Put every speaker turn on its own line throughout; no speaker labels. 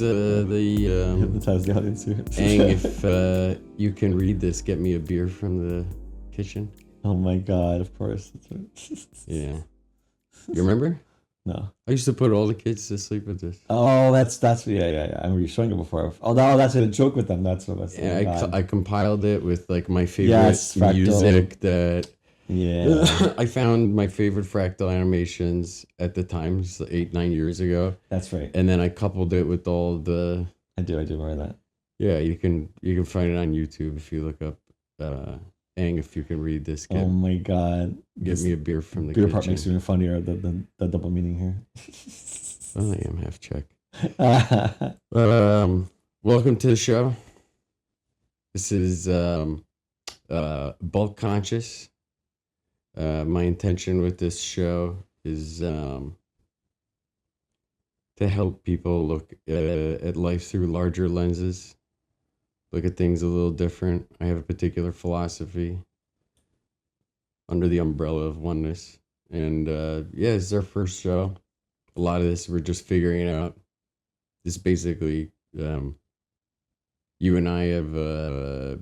is the
hypnotize the audience here.
Ang, if you can read this, get me a beer from the kitchen.
Oh my god, of course. That's right.
Yeah. You remember?
No.
I used to put all the kids to sleep with this.
Oh, that's yeah. I remember you showing it before. Oh, no, that's a joke with them. That's what that's.
Yeah, I compiled it with like my favorite
fractal
music that.
Yeah.
I found my favorite fractal animations at the time, 8-9 years ago.
That's right.
And then I coupled it with all the.
I do remember that.
Yeah, you can find it on YouTube if you look up. Ang, if you can read this.
Oh my god.
Get me a beer from the
beer
kitchen.
part makes it even funnier, the double meaning here.
Well, I am half Czech. Welcome to the show. This is BulkConscious. My intention with this show is to help people look at life through larger lenses. Look at things a little different. I have a particular philosophy under the umbrella of oneness. And yeah, this is our first show. A lot of this we're just figuring out. This basically, you and I have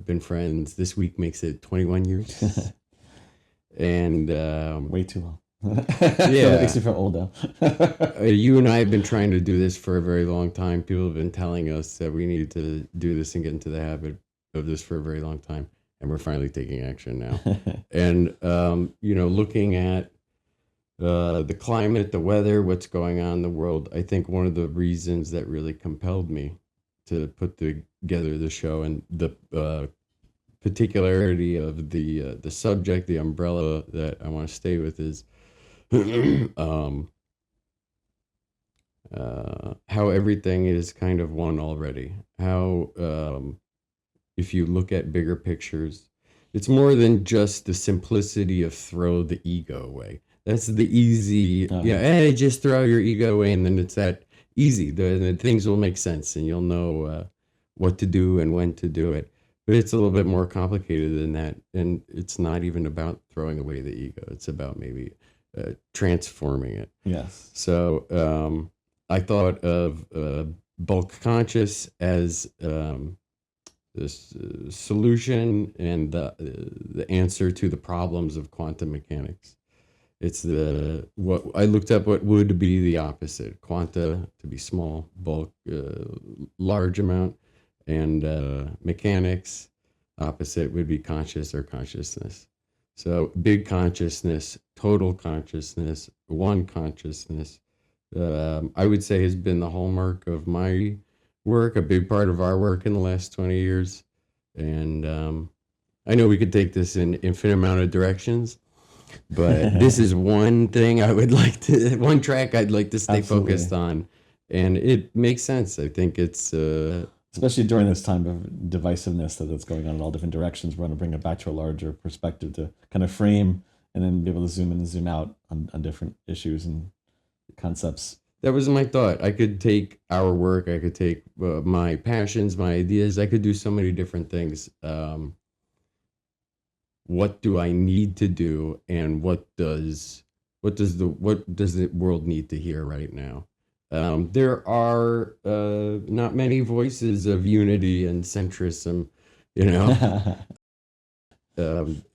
been friends. This week makes it 21 years. And
way too long.
Yeah.
It makes me feel old now.
You and I have been trying to do this for a very long time. People have been telling us that we need to do this and get into the habit of this for a very long time. And we're finally taking action now. And, looking at the climate, the weather, what's going on in the world, I think one of the reasons that really compelled me to put together the show and the particularity of the subject, the umbrella that I want to stay with is how everything is kind of one already. How if you look at bigger pictures, it's more than just the simplicity of throw the ego away. That's the easy, just throw your ego away, and then it's that easy. The things will make sense, and you'll know what to do and when to do it. But it's a little bit more complicated than that, and it's not even about throwing away the ego. It's about maybe transforming it.
Yes.
So I thought of BulkConscious as this solution and the answer to the problems of quantum mechanics. It's what I looked up what would be the opposite. Quanta to be small, bulk, large amount, and mechanics, opposite would be conscious or consciousness. So big consciousness, total consciousness, one consciousness, I would say has been the hallmark of my work, a big part of our work in the last 20 years. And I know we could take this in infinite amount of directions, but this is one thing one track I'd like to stay
Absolutely.
focused on. And it makes sense. I think it's...
especially during this time of divisiveness that's going on in all different directions, we're going to bring it back to a larger perspective to kind of frame and then be able to zoom in and zoom out on different issues and concepts.
That was my thought. I could take our work, I could take my passions, my ideas, I could do so many different things. What do I need to do, and what does the world need to hear right now? There are not many voices of unity and centrism,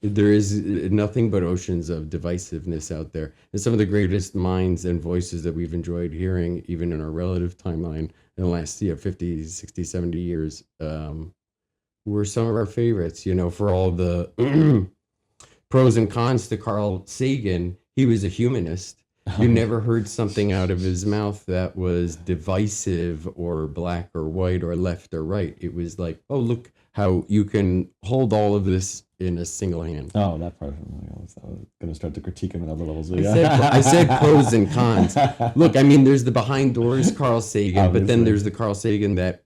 there is nothing but oceans of divisiveness out there. And some of the greatest minds and voices that we've enjoyed hearing, even in our relative timeline in the last 50, 60, 70 years, were some of our favorites, for all the pros and cons to Carl Sagan. He was a humanist. You never heard something out of his mouth that was divisive or black or white or left or right. It was like, oh, look how you can hold all of this in a single hand.
Oh, that part. I was going to start to critique him at other levels.
I said pros and cons. Look, there's the behind doors Carl Sagan, but then there's the Carl Sagan that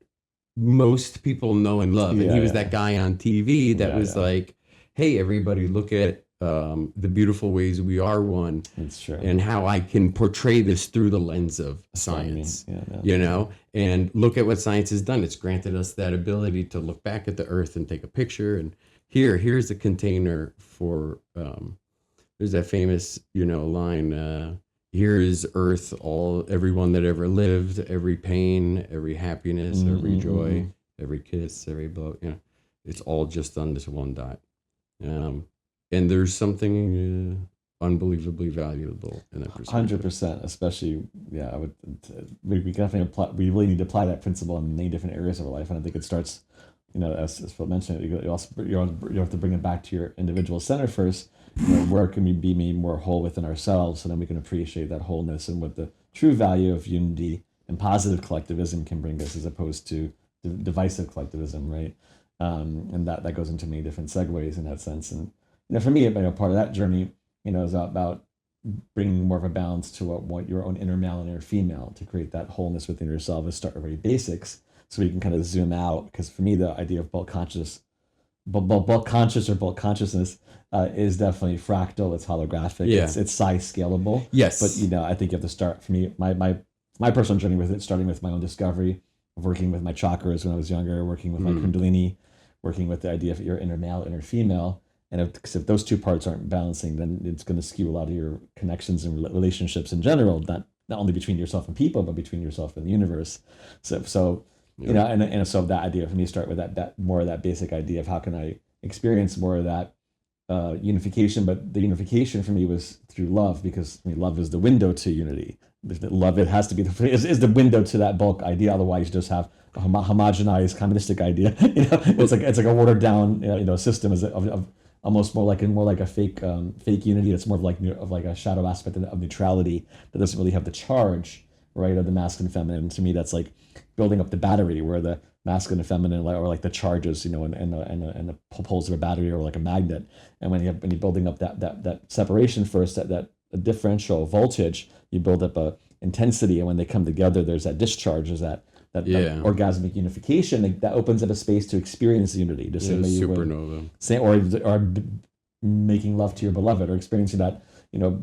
most people know and love. And he was that guy on TV that was like, hey, everybody, look at the beautiful ways we are one.
That's true.
And how I can portray this through the lens of science, and look at what science has done. It's granted us that ability to look back at the earth and take a picture. And here's a container for, there's that famous, line, here is Earth, everyone that ever lived, every pain, every happiness, every joy, every kiss, every blow. It's all just on this one dot. And there's something unbelievably valuable in that perspective.
100%, especially, yeah, I would, we definitely apply, we really need to apply that principle in many different areas of our life. And I think it starts, as Phil mentioned, you have to bring it back to your individual center first. Where can we be made more whole within ourselves, and then we can appreciate that wholeness and what the true value of unity and positive collectivism can bring us, as opposed to divisive collectivism, right? And that goes into many different segues in that sense. And for me, part of that journey, is about bringing more of a balance to what your own inner male and inner female, to create that wholeness within yourself and start with very basics, so you can kind of zoom out. Because for me, the idea of bulk conscious or bulk consciousness is definitely fractal. It's holographic.
Yeah.
It's size scalable.
Yes.
But I think you have to start, for me, my personal journey with it, starting with my own discovery of working with my chakras when I was younger, working with my kundalini, working with the idea of your inner male, inner female. And if those two parts aren't balancing, then it's going to skew a lot of your connections and relationships in general, not only between yourself and people, but between yourself and the universe. So
Yeah.
and so that idea for me, start with that more of that basic idea of how can I experience more of that unification. But the unification for me was through love, because love is the window to unity. Love, it has to be is the window to that bulk idea. Otherwise, you just have a homogenized communistic idea. It's like a watered down system of almost more like a fake unity. It's more of like a shadow aspect of neutrality that doesn't really have the charge, right, of the masculine and feminine. To me, that's like building up the battery, where the masculine and feminine or like the charges, and the poles of a battery, or like a magnet. And when you're building up that separation first, that differential voltage, you build up a intensity, and when they come together, there's that discharge, there's that orgasmic unification that opens up a space to experience unity. The same way you
supernova.
Or making love to your beloved, or experiencing that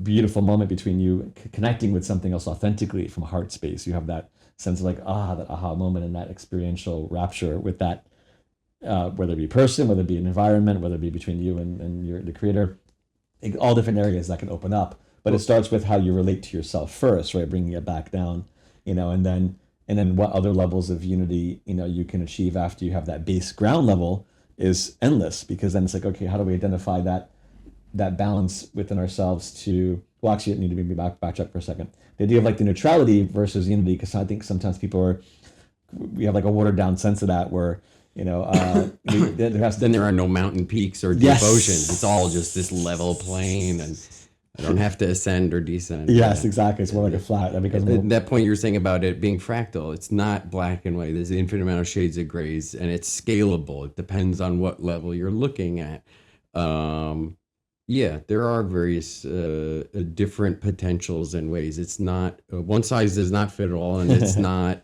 beautiful moment between you connecting with something else authentically from a heart space. You have that sense of like that aha moment, and that experiential rapture with that, whether it be person, whether it be an environment, whether it be between you and the creator, all different areas that can open up. But it starts with how you relate to yourself first, right? Bringing it back down, and then what other levels of unity, you can achieve after you have that base ground level is endless, because then it's like, okay, how do we identify that balance within ourselves to, well, actually, it need to be backtrack for a second. The idea of like the neutrality versus unity, because I think sometimes we have like a watered down sense of that, where,
then there are no mountain peaks or deep oceans. It's all just this level plane, and I don't have to ascend or descend.
Yes, exactly. It's more like a flat.
At that point you're saying about it being fractal, it's not black and white. There's an infinite amount of shades of grays, and it's scalable. It depends on what level you're looking at. There are various different potentials and ways. It's not one size does not fit all, and it's not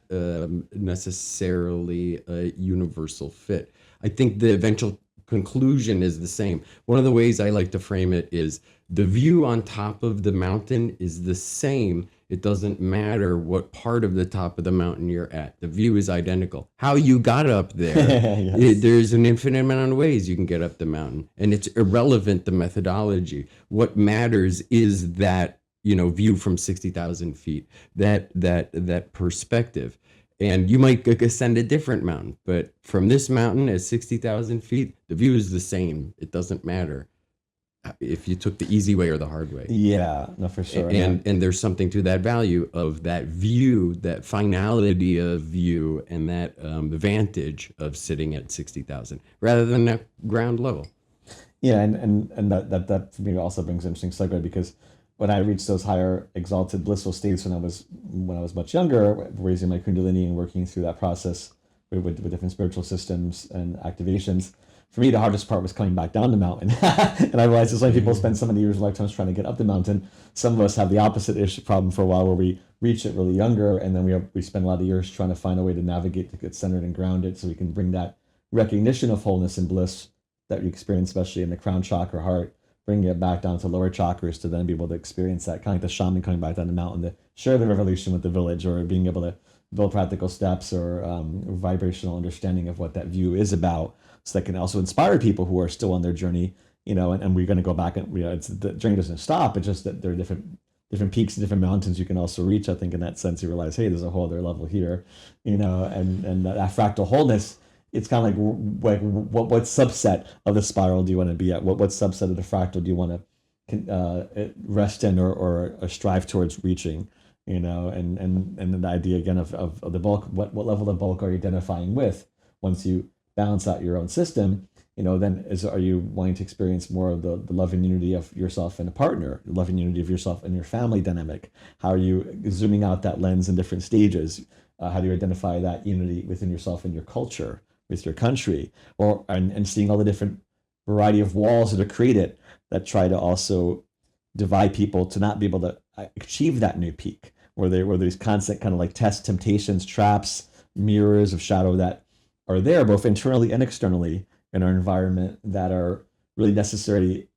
necessarily a universal fit. I think the eventual conclusion is the same. One of the ways I like to frame it is the view on top of the mountain is the same. It doesn't matter what part of the top of the mountain you're at. The view is identical. How you got up there, there's an infinite amount of ways you can get up the mountain, and it's irrelevant, the methodology. What matters is that, view from 60,000 feet, that perspective. And you might ascend a different mountain, but from this mountain at 60,000 feet, the view is the same. It doesn't matter if you took the easy way or the hard way.
Yeah, no, for sure.
And there's something to that value of that view, that finality of view, and that vantage of sitting at 60,000 rather than at ground level.
Yeah, and that for me also brings an interesting segue, because when I reached those higher exalted blissful states when I was much younger, raising my kundalini and working through that process with different spiritual systems and activations, for me the hardest part was coming back down the mountain. And I realized it's like people spend so many years, lifetimes trying to get up the mountain. Some of us have the opposite issue problem for a while, where we reach it really younger, and then we spend a lot of years trying to find a way to navigate, to get centered and grounded, so we can bring that recognition of wholeness and bliss that we experience, especially in the crown chakra, heart, bringing it back down to lower chakras, to then be able to experience that, kind of like the shaman coming back down the mountain to share the revolution with the village, or being able to build practical steps or vibrational understanding of what that view is about, so that can also inspire people who are still on their journey, and we're going to go back, and the journey doesn't stop. It's just that there are different different peaks and different mountains you can also reach. I think in that sense, you realize, hey, there's a whole other level here, and that fractal wholeness. It's kind of like what subset of the spiral do you want to be at? What subset of the fractal do you want to rest in or strive towards reaching? And then the idea again of the bulk. What level of bulk are you identifying with once you balance out your own system? Then are you wanting to experience more of the loving unity of yourself and a partner, the loving unity of yourself and your family dynamic? How are you zooming out that lens in different stages? How do you identify that unity within yourself and your culture, with your country, and seeing all the different variety of walls that are created that try to also divide people to not be able to achieve that new peak, where there's constant kind of like tests, temptations, traps, mirrors of shadow that are there both internally and externally in our environment that are really necessary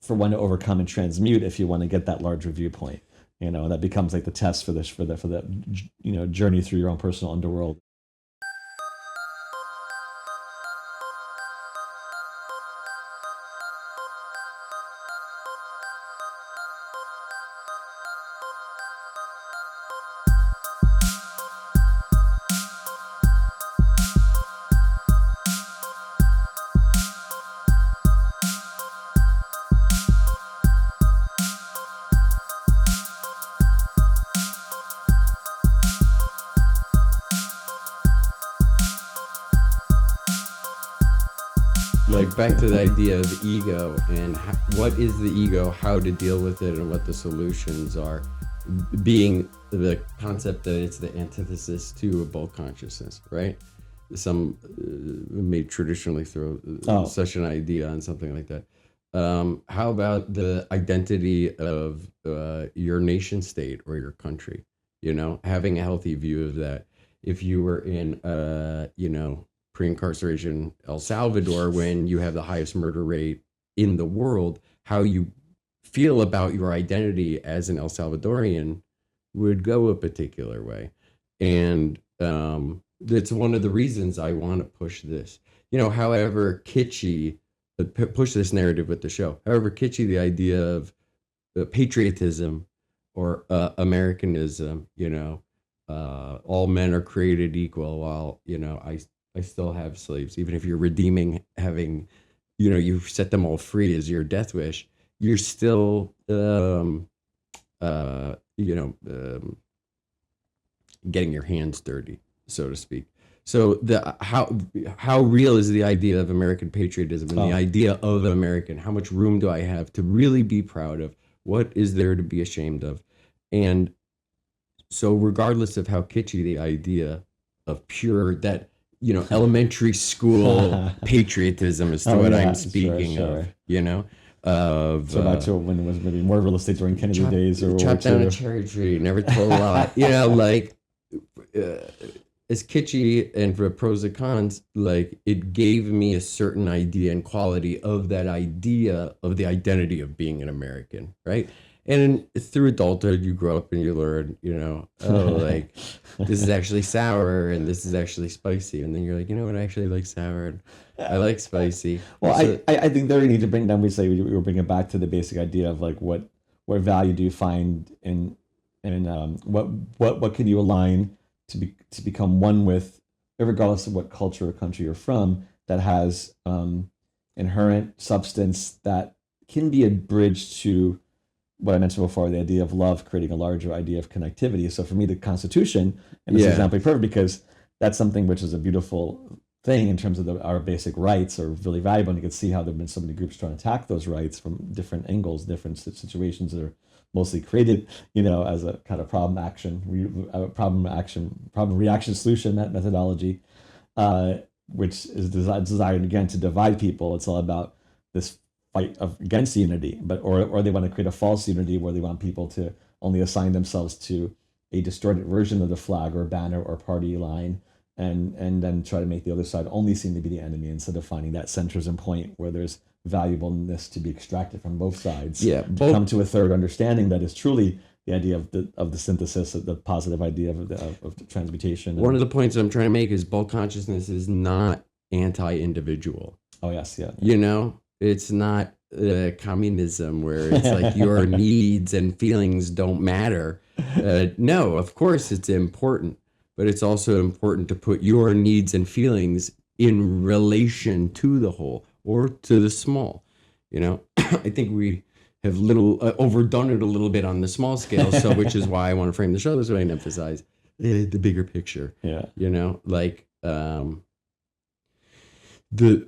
for one to overcome and transmute if you want to get that larger viewpoint. That becomes like the test for the journey through your own personal underworld.
Like back to the idea of ego and what is the ego, how to deal with it, and what the solutions are, being the concept that it's the antithesis to a bulk consciousness, right? Some may traditionally throw such an idea on something like that. How about the identity of your nation state or your country? Having a healthy view of that. If you were in, pre-incarceration El Salvador, when you have the highest murder rate in the world, how you feel about your identity as an El Salvadorian would go a particular way. And that's one of the reasons I want to push this. However kitschy, push this narrative with the show, however kitschy the idea of patriotism or Americanism, all men are created equal, while, I still have slaves. Even if you're redeeming having, you've set them all free as your death wish, you're still, getting your hands dirty, so to speak. So how real is the idea of American patriotism and the idea of an American? How much room do I have to really be proud of? What is there to be ashamed of? And so regardless of how kitschy the idea of pure, that, elementary school patriotism is to what I'm speaking of,
So back to when it was maybe more real estate during Kennedy days, or
chopped down a cherry tree, never told a lie. As kitschy and for pros and cons, like it gave me a certain idea and quality of that idea of the identity of being an American, right? And through adulthood, you grow up and you learn, like this is actually sour and this is actually spicy. And then you're like, what, I actually like sour and I like spicy.
Well, so, I think there we need to bring down, we were bringing it back to the basic idea of like what value do you find in what can you align to become one with, regardless of what culture or country you're from, that has inherent substance that can be a bridge to what I mentioned before, the idea of love, creating a larger idea of connectivity. So for me, the Constitution, and this example is perfect because that's something which is a beautiful thing in terms of our basic rights are really valuable. And you can see how there have been so many groups trying to attack those rights from different angles, different situations that are mostly created, as a kind of problem reaction solution methodology, which is designed again to divide people. It's all about this fight against unity, or they want to create a false unity where they want people to only assign themselves to a distorted version of the flag or banner or party line, and then try to make the other side only seem to be the enemy instead of finding that centrism point where there's valuableness to be extracted from both sides. To come to a third understanding that is truly the idea of the synthesis, of the positive idea of the transmutation.
One of the points I'm trying to make is bulk consciousness is not anti-individual.
Oh yes, yeah.
It's not communism where it's like your needs and feelings don't matter. No, of course it's important, but it's also important to put your needs and feelings in relation to the whole or to the small. I think we have overdone it a little bit on the small scale. So, which is why I want to frame the show this way and emphasize the bigger picture.
Yeah.
Like the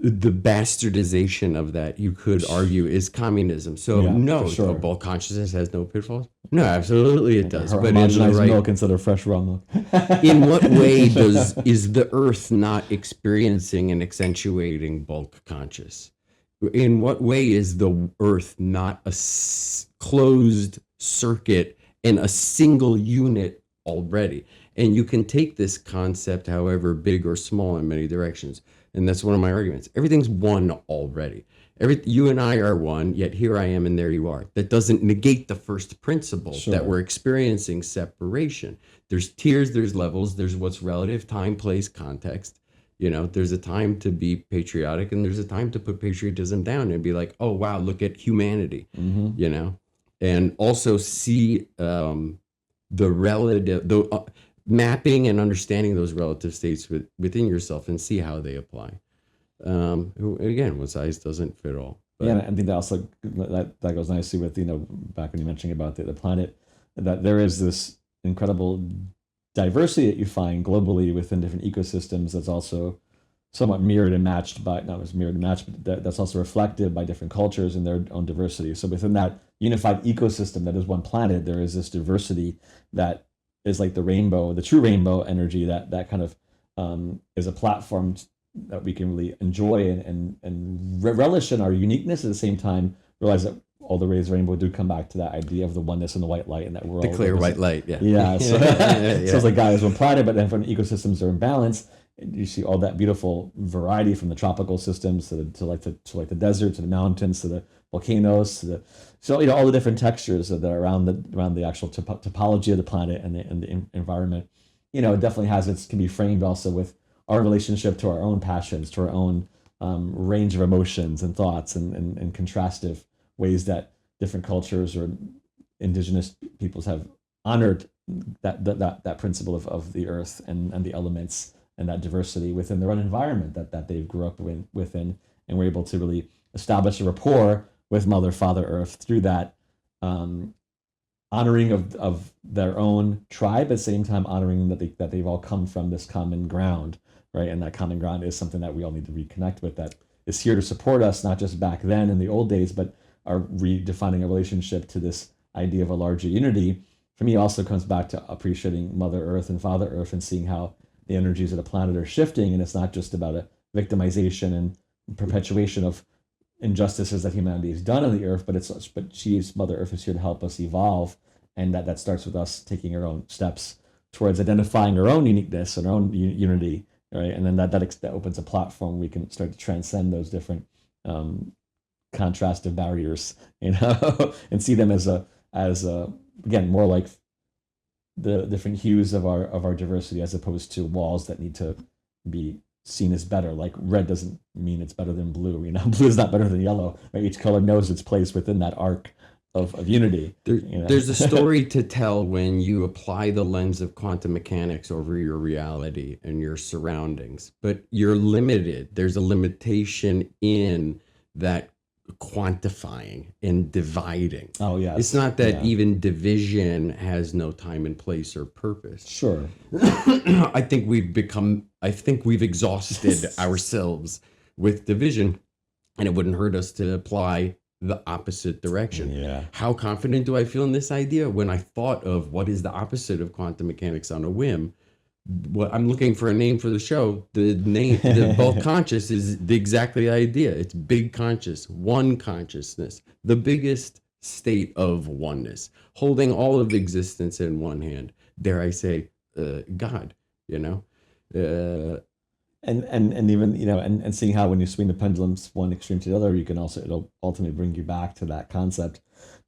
bastardization of that, you could argue, is communism. So no,
sure.
bulk consciousness has no pitfalls. No, absolutely it does.
But homogenized milk instead of fresh raw milk.
In what way is the earth not experiencing and accentuating bulk conscious? In what way is the earth not a closed circuit and a single unit already? And you can take this concept, however big or small, in many directions. And that's one of my arguments. Everything's one already. You and I are one, yet here I am and there you are. That doesn't negate the first principle, that we're experiencing separation. There's tiers, there's levels, there's what's relative, time, place, context. There's a time to be patriotic and there's a time to put patriotism down and be like, oh, wow, look at humanity, and also see the relative, mapping and understanding those relative states within yourself and see how they apply. Again, one size doesn't fit all. But.
Yeah, I think that also that goes nicely with, back when you mentioned about the planet, that there is this incredible diversity that you find globally within different ecosystems that's also somewhat mirrored and matched by, not as mirrored and matched, but that's also reflected by different cultures and their own diversity. So within that unified ecosystem that is one planet, there is this diversity that is like the rainbow, the true rainbow energy that kind of is a platform that we can really enjoy and relish in our uniqueness, at the same time realize that all the rays of the rainbow do come back to that idea of the oneness and the white light, and that we're all
the clear white light. Yeah.
Yeah. So, so it's like guys, one planet, but then when ecosystems are in balance, you see all that beautiful variety from the tropical systems to the desert, to the mountains, to the volcanoes, so all the different textures that are around the actual topology of the planet and the environment. It definitely can be framed also with our relationship to our own passions, to our own range of emotions and thoughts, and contrastive ways that different cultures or indigenous peoples have honored that principle of the earth and the elements and that diversity within their own environment that they grew up within, and were able to really establish a rapport with Mother, Father Earth through that honoring of their own tribe, at the same time honoring that they've all come from this common ground, right? And that common ground is something that we all need to reconnect with, that is here to support us, not just back then in the old days, but are redefining a relationship to this idea of a larger unity. For me, also comes back to appreciating Mother Earth and Father Earth and seeing how the energies of the planet are shifting. And it's not just about a victimization and perpetuation of injustices that humanity has done on the earth, but Mother Earth is here to help us evolve. And that starts with us taking our own steps towards identifying our own uniqueness and our own unity, right? And then that opens a platform we can start to transcend those different contrastive barriers, and see them as again, more like the different hues of our diversity, as opposed to walls that need to be seen as better. Like red doesn't mean it's better than blue. Blue is not better than yellow. Right? Each color knows its place within that arc of unity.
There's a story to tell when you apply the lens of quantum mechanics over your reality and your surroundings, but you're limited. There's a limitation in that quantifying and dividing.
Oh yeah.
It's not that even division has no time and place or purpose.
Sure.
I think we've exhausted ourselves with division, and it wouldn't hurt us to apply the opposite direction.
Yeah.
How confident do I feel in this idea? When I thought of what is the opposite of quantum mechanics on a whim, what I'm looking for a name for the show. The name, the BulkConscious, is exactly the idea. It's big conscious, one consciousness, the biggest state of oneness, holding all of existence in one hand. Dare I say, God? And
even and seeing how when you swing the pendulums one extreme to the other, you can also, it'll ultimately bring you back to that concept,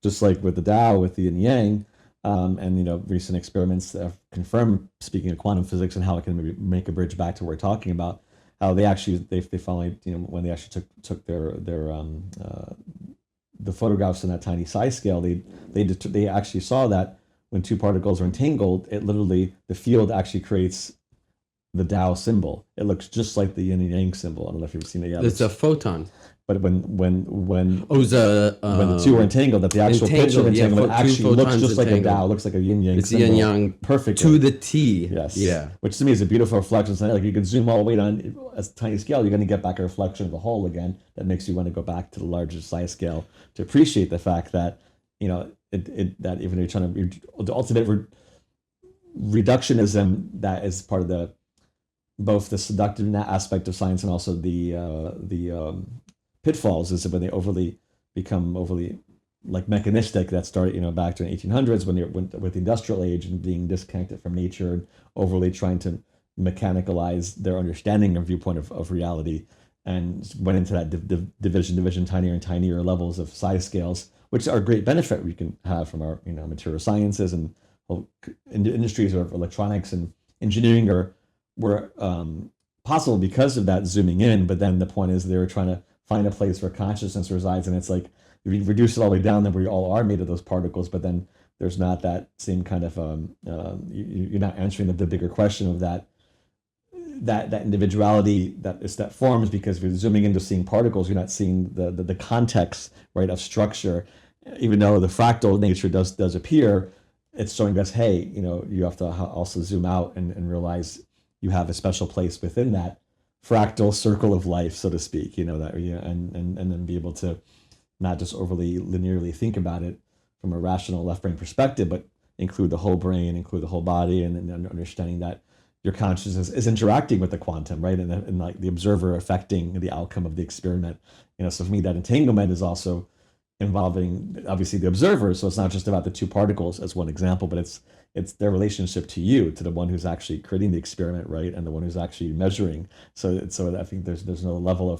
just like with the Tao, with the yin and yang. And recent experiments that have confirmed, speaking of quantum physics and how it can maybe make a bridge back to what we're talking about, how they finally when they actually took their the photographs in that tiny size scale, they actually saw that when two particles are entangled, it literally, the field actually creates the Tao symbol. It looks just like the yin and yang symbol. I don't know if you've seen it yet.
It's a photon.
But when
Oh,
the two are entangled, that the actual picture of entanglement actually looks just like a Tao, looks like a yin yang.
It's
symbol.
yin yang
perfect
to the T.
Yes.
Yeah.
Which to me is a beautiful reflection. So like you can zoom all the way down a tiny scale, you're going to get back a reflection of the whole again. That makes you want to go back to the larger size scale to appreciate the fact that that even though you're trying to the ultimate reductionism that is part of both the seductive aspect of science and also the pitfalls is when they become overly like mechanistic. That started back to the 1800s with the industrial age and being disconnected from nature and overly trying to mechanicalize their understanding or viewpoint of reality, and went into that division, tinier and tinier levels of size scales, which are a great benefit we can have from our material sciences and industries of electronics and engineering were possible because of that zooming in. But then the point is they were trying to find a place where consciousness resides, and it's like if you reduce it all the way down, then we all are made of those particles, but then there's not that same kind of you're not answering the bigger question of that individuality that forms, because if you're zooming into seeing particles, you're not seeing the context, right, of structure. Even though the fractal nature does appear, it's showing us, hey, you have to also zoom out and realize you have a special place within that fractal circle of life, so to speak, and then be able to not just overly linearly think about it from a rational left brain perspective, but include the whole brain, include the whole body, and then understanding that your consciousness is interacting with the quantum, right? And like the observer affecting the outcome of the experiment. So for me, that entanglement is also involving obviously the observer. So it's not just about the two particles as one example, but it's their relationship to you, to the one who's actually creating the experiment, right? And the one who's actually measuring. So I think there's no level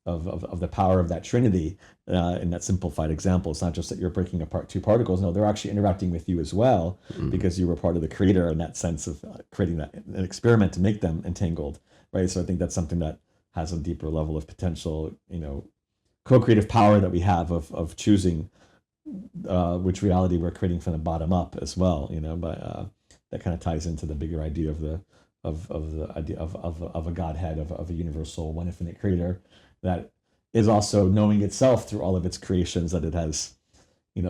of the power of that trinity in that simplified example. It's not just that you're breaking apart two particles. No, they're actually interacting with you as well, because you were part of the creator in that sense of creating an experiment to make them entangled, right? So I think that's something that has a deeper level of potential, co-creative power that we have of choosing which reality we're creating from the bottom up as well, but that kind of ties into the bigger idea of the idea of a Godhead, of a universal one infinite creator that is also knowing itself through all of its creations, that it has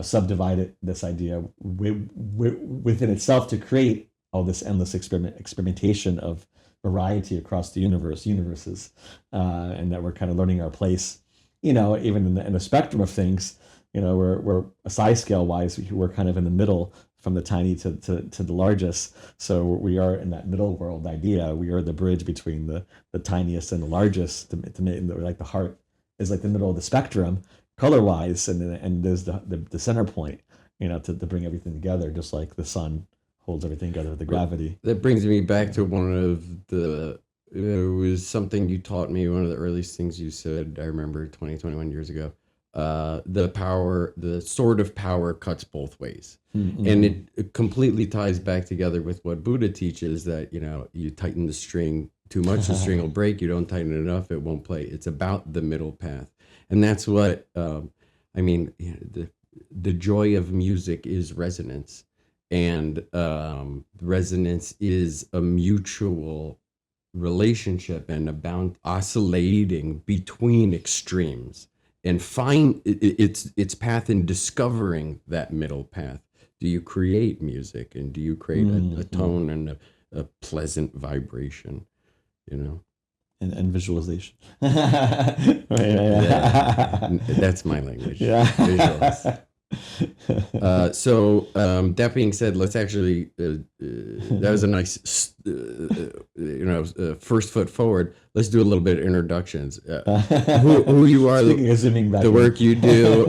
subdivided this idea within itself to create all this endless experimentation of variety across the universes, and that we're kind of learning our place, even in the spectrum of things. We're a size scale wise, we're kind of in the middle, from the tiny to the largest. So we are in that middle world idea. We are the bridge between the tiniest and the largest. To make like the heart is like the middle of the spectrum, color wise, and there's the center point, to bring everything together, just like the sun holds everything together with the gravity.
That brings me back to one of the. It was something you taught me. One of the earliest things you said, I remember 21 years ago. The sword of power cuts both ways. Mm-hmm. And it completely ties back together with what Buddha teaches, that, you tighten the string too much, the string will break. You don't tighten it enough, it won't play. It's about the middle path. And that's what, the joy of music is resonance. And resonance is a mutual relationship and about oscillating between extremes, and find its path in discovering that middle path. Do you create music, and do you create a tone and a pleasant vibration,
And visualization.
Right. That's my language. Yeah. Visualize. So that being said, let's actually, that was a nice, first foot forward. Let's do a little bit of introductions. Who you are, the work you do,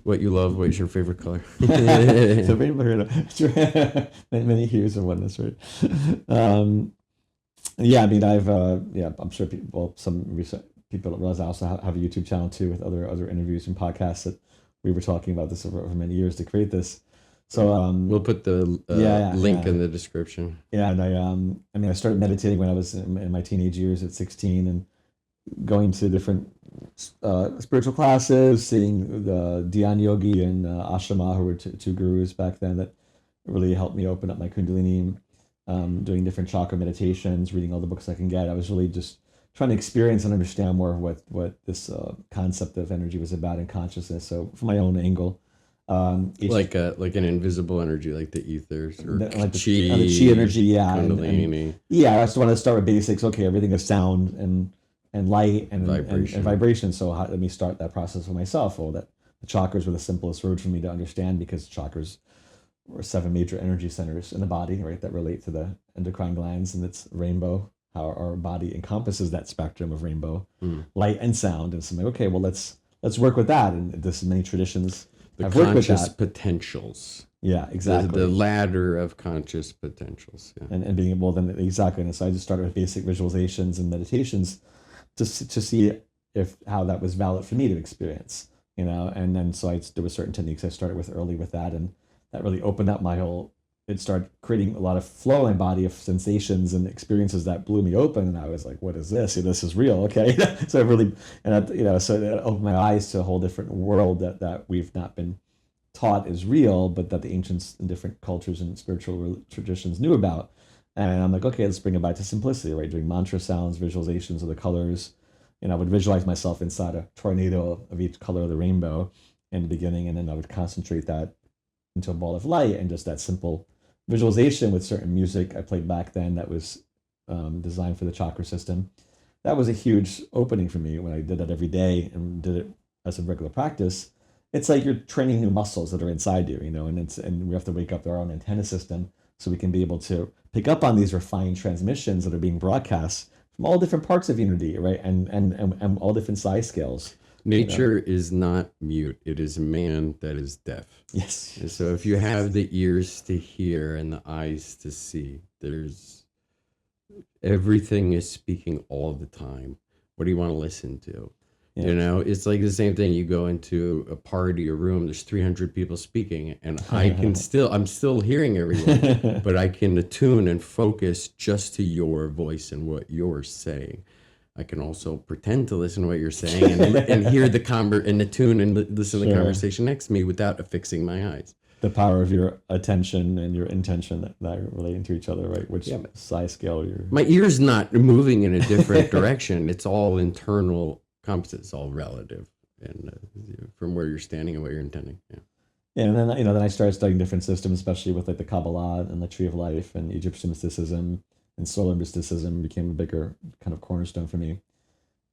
what you love, what's your favorite color?
So many hues of oneness, right? I'm sure some recent people don't realize I also have a YouTube channel too, with other interviews and podcasts that we were talking about this over many years to create this. So
we'll put the link in the description.
Yeah, and I started meditating when I was in my teenage years at 16, and going to different spiritual classes, seeing the Dhyan Yogi and Ashrama, who were two gurus back then that really helped me open up my Kundalini, doing different chakra meditations, reading all the books I can get. I was really just trying to experience and understand more of what this concept of energy was about in consciousness. So from my own angle,
like an invisible energy, like the ethers or
like
chi,
the chi energy, yeah,
Kundalini.
I just want to start with basics. Okay, everything is sound and light and vibration. So let me start that process for myself. Well, that the chakras were the simplest word for me to understand, because chakras were 7 major energy centers in the body, right, that relate to the endocrine glands, and it's rainbow, how our body encompasses that spectrum of rainbow, light and sound. And so I'm like, okay, well, let's work with that. And there's many traditions.
The conscious potentials.
Yeah, exactly.
The ladder of conscious potentials. Yeah.
And being able then exactly. And so I just started with basic visualizations and meditations to see how that was valid for me to experience, And then there were certain techniques I started with early with that, and that really opened up my whole. It started creating a lot of flow in my body of sensations and experiences that blew me open, and I was like, "What is this? This is real, okay?" So I really, so it opened my eyes to a whole different world that we've not been taught is real, but that the ancients in different cultures and spiritual traditions knew about. And I'm like, okay, let's bring it back to simplicity, right? Doing mantra sounds, visualizations of the colors. I would visualize myself inside a tornado of each color of the rainbow in the beginning, and then I would concentrate that into a ball of light, and just that simple visualization with certain music I played back then that was designed for the chakra system. That was a huge opening for me when I did that every day and did it as a regular practice. It's like you're training new muscles that are inside you, and we have to wake up our own antenna system so we can be able to pick up on these refined transmissions that are being broadcast from all different parts of unity, right? And all different size scales.
Nature is not mute. It is man that is deaf.
Yes.
And so if you have the ears to hear and the eyes to see, everything is speaking all the time. What do you want to listen to? Yeah. It's like the same thing. You go into a party or room, there's 300 people speaking, and I'm still hearing everyone, but I can attune and focus just to your voice and what you're saying. I can also pretend to listen to what you're saying and hear and attune and listen to the conversation next to me without affixing my eyes.
The power of your attention and your intention that are relating to each other, right? Which size scale
my ear's not moving in a different direction. It's all internal compass. It's all relative, and from where you're standing and what you're intending. Yeah.
And then then I started studying different systems, especially with like the Kabbalah and the Tree of Life and Egyptian mysticism. And solar mysticism became a bigger kind of cornerstone for me.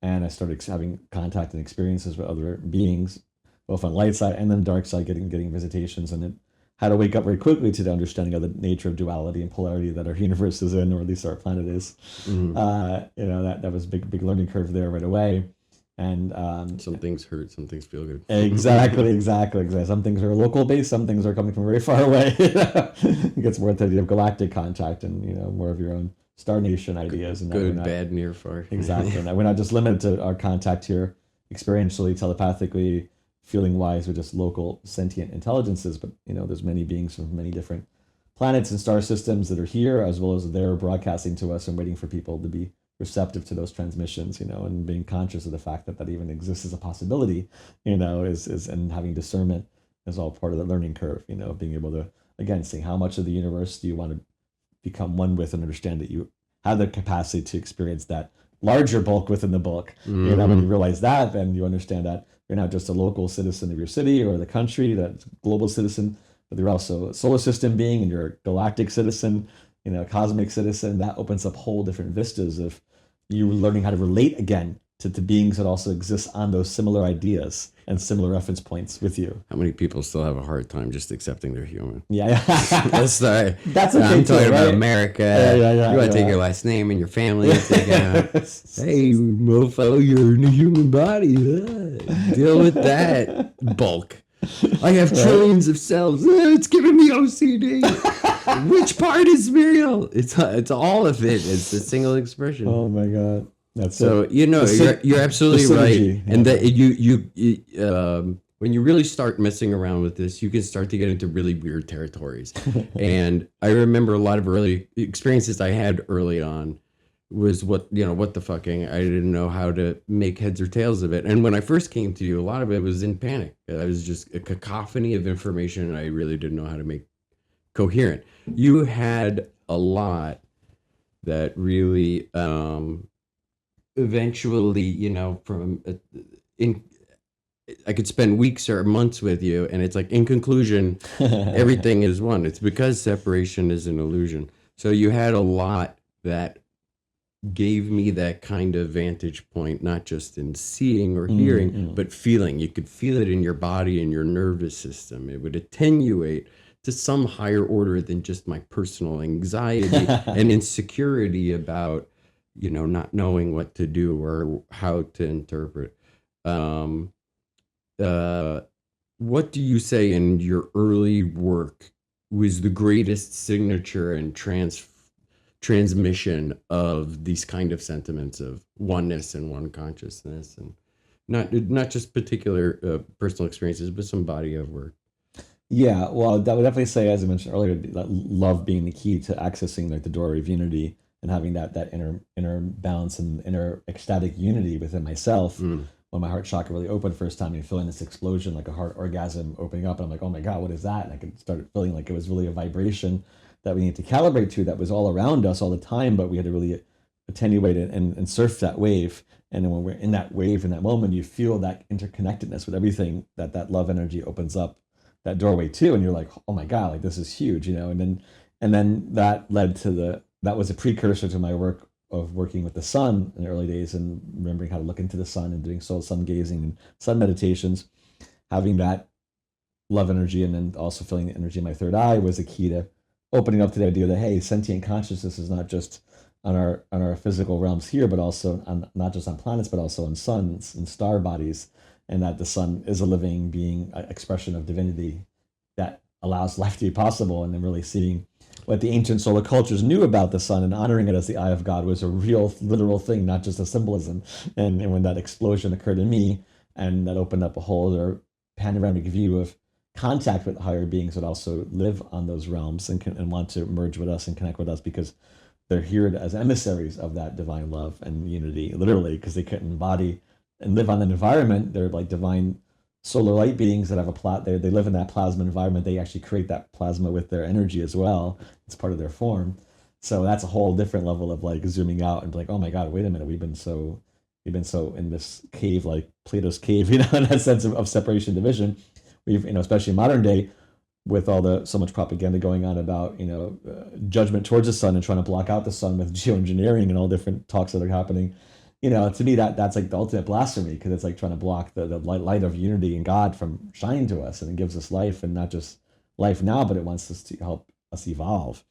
And I started having contact and experiences with other beings, both on light side and then dark side, getting visitations. And it had to wake up very quickly to the understanding of the nature of duality and polarity that our universe is in, or at least our planet is. Mm-hmm. That was a big learning curve there right away. And
some things hurt, some things feel good.
Exactly. Some things are local based, some things are coming from very far away. It gets more to the galactic contact and more of your own star nation ideas. And
good, bad, near, far.
Exactly. And we're not just limited to our contact here experientially, telepathically, feeling wise with just local sentient intelligences, but there's many beings from many different planets and star systems that are here, as well as they're broadcasting to us and waiting for people to be receptive to those transmissions, and being conscious of the fact that even exists as a possibility, is and having discernment is all part of the learning curve, being able to, again, seeing how much of the universe do you want to become one with and understand that you have the capacity to experience that larger bulk within the bulk. Mm-hmm. When you realize that, then you understand that you're not just a local citizen of your city or the country, that's a global citizen, but you're also a solar system being and you're a galactic citizen, cosmic citizen. That opens up whole different vistas of you learning how to relate again to beings that also exist on those similar ideas and similar reference points with you.
How many people still have a hard time just accepting they're human?
Yeah.
That's okay
I'm
talking about
right?
America.
Yeah,
you want to take your last name and your family. Hey, mofo, you're in a human body. Deal with that, bulk. I have trillions of cells. It's giving me OCD. Which part is real? It's all of it. It's a single expression.
Oh my God. That's
so
it.
You're absolutely right.
Yeah.
And that you when you really start messing around with this, you can start to get into really weird territories. And I remember a lot of early experiences I had early on was what the fucking. I didn't know how to make heads or tails of it. And when I first came to you, a lot of it was in panic. I was just a cacophony of information, and I really didn't know how to make coherent. You had a lot that really eventually, from in I could spend weeks or months with you, and it's like, in conclusion, everything is one. It's because separation is an illusion. So you had a lot that gave me that kind of vantage point, not just in seeing or hearing, but feeling. You could feel it in your body and your nervous system. It would attenuate to some higher order than just my personal anxiety and insecurity about, not knowing what to do or how to interpret. What do you say in your early work was the greatest signature and transmission of these kind of sentiments of oneness and one consciousness, and not just particular personal experiences, but some body of work?
Yeah, well, that would definitely say, as I mentioned earlier, that love being the key to accessing like the doorway of unity and having that inner balance and inner ecstatic unity within myself. When my heart chakra really opened first time and feeling this explosion, like a heart orgasm opening up, and I'm like, oh my God, what is that? And I could start feeling like it was really a vibration that we need to calibrate to, that was all around us all the time, but we had to really attenuate it and surf that wave. And then when we're in that wave, in that moment, you feel that interconnectedness with everything that love energy opens up that doorway to, and you're like, oh my God, like this is huge, and then that led to that was a precursor to my work of working with the sun in the early days, and remembering how to look into the sun and doing sun gazing and sun meditations. Having that love energy and then also feeling the energy in my third eye was a key to opening up to the idea that, hey, sentient consciousness is not just on our physical realms here, but also on, not just on planets, but also on suns and star bodies, and that the sun is a living being, expression of divinity that allows life to be possible. And then really seeing what the ancient solar cultures knew about the sun and honoring it as the eye of God was a real, literal thing, not just a symbolism. And when that explosion occurred in me, and that opened up a whole other panoramic view of contact with higher beings that also live on those realms and want to merge with us and connect with us, because they're here as emissaries of that divine love and unity, literally, because they couldn't embody and live on an environment. They're like divine solar light beings that have they live in that plasma environment. They actually create that plasma with their energy as well. It's part of their form. So that's a whole different level of like zooming out and be like, oh my God, wait a minute, we've been so in this cave, like Plato's cave, in that sense of separation, division. We've, especially in modern day, with all so much propaganda going on about judgment towards the sun and trying to block out the sun with geoengineering and all different talks that are happening. To me, that's like the ultimate blasphemy, because it's like trying to block the light of unity and God from shining to us, and it gives us life, and not just life now, but it wants us to help us evolve.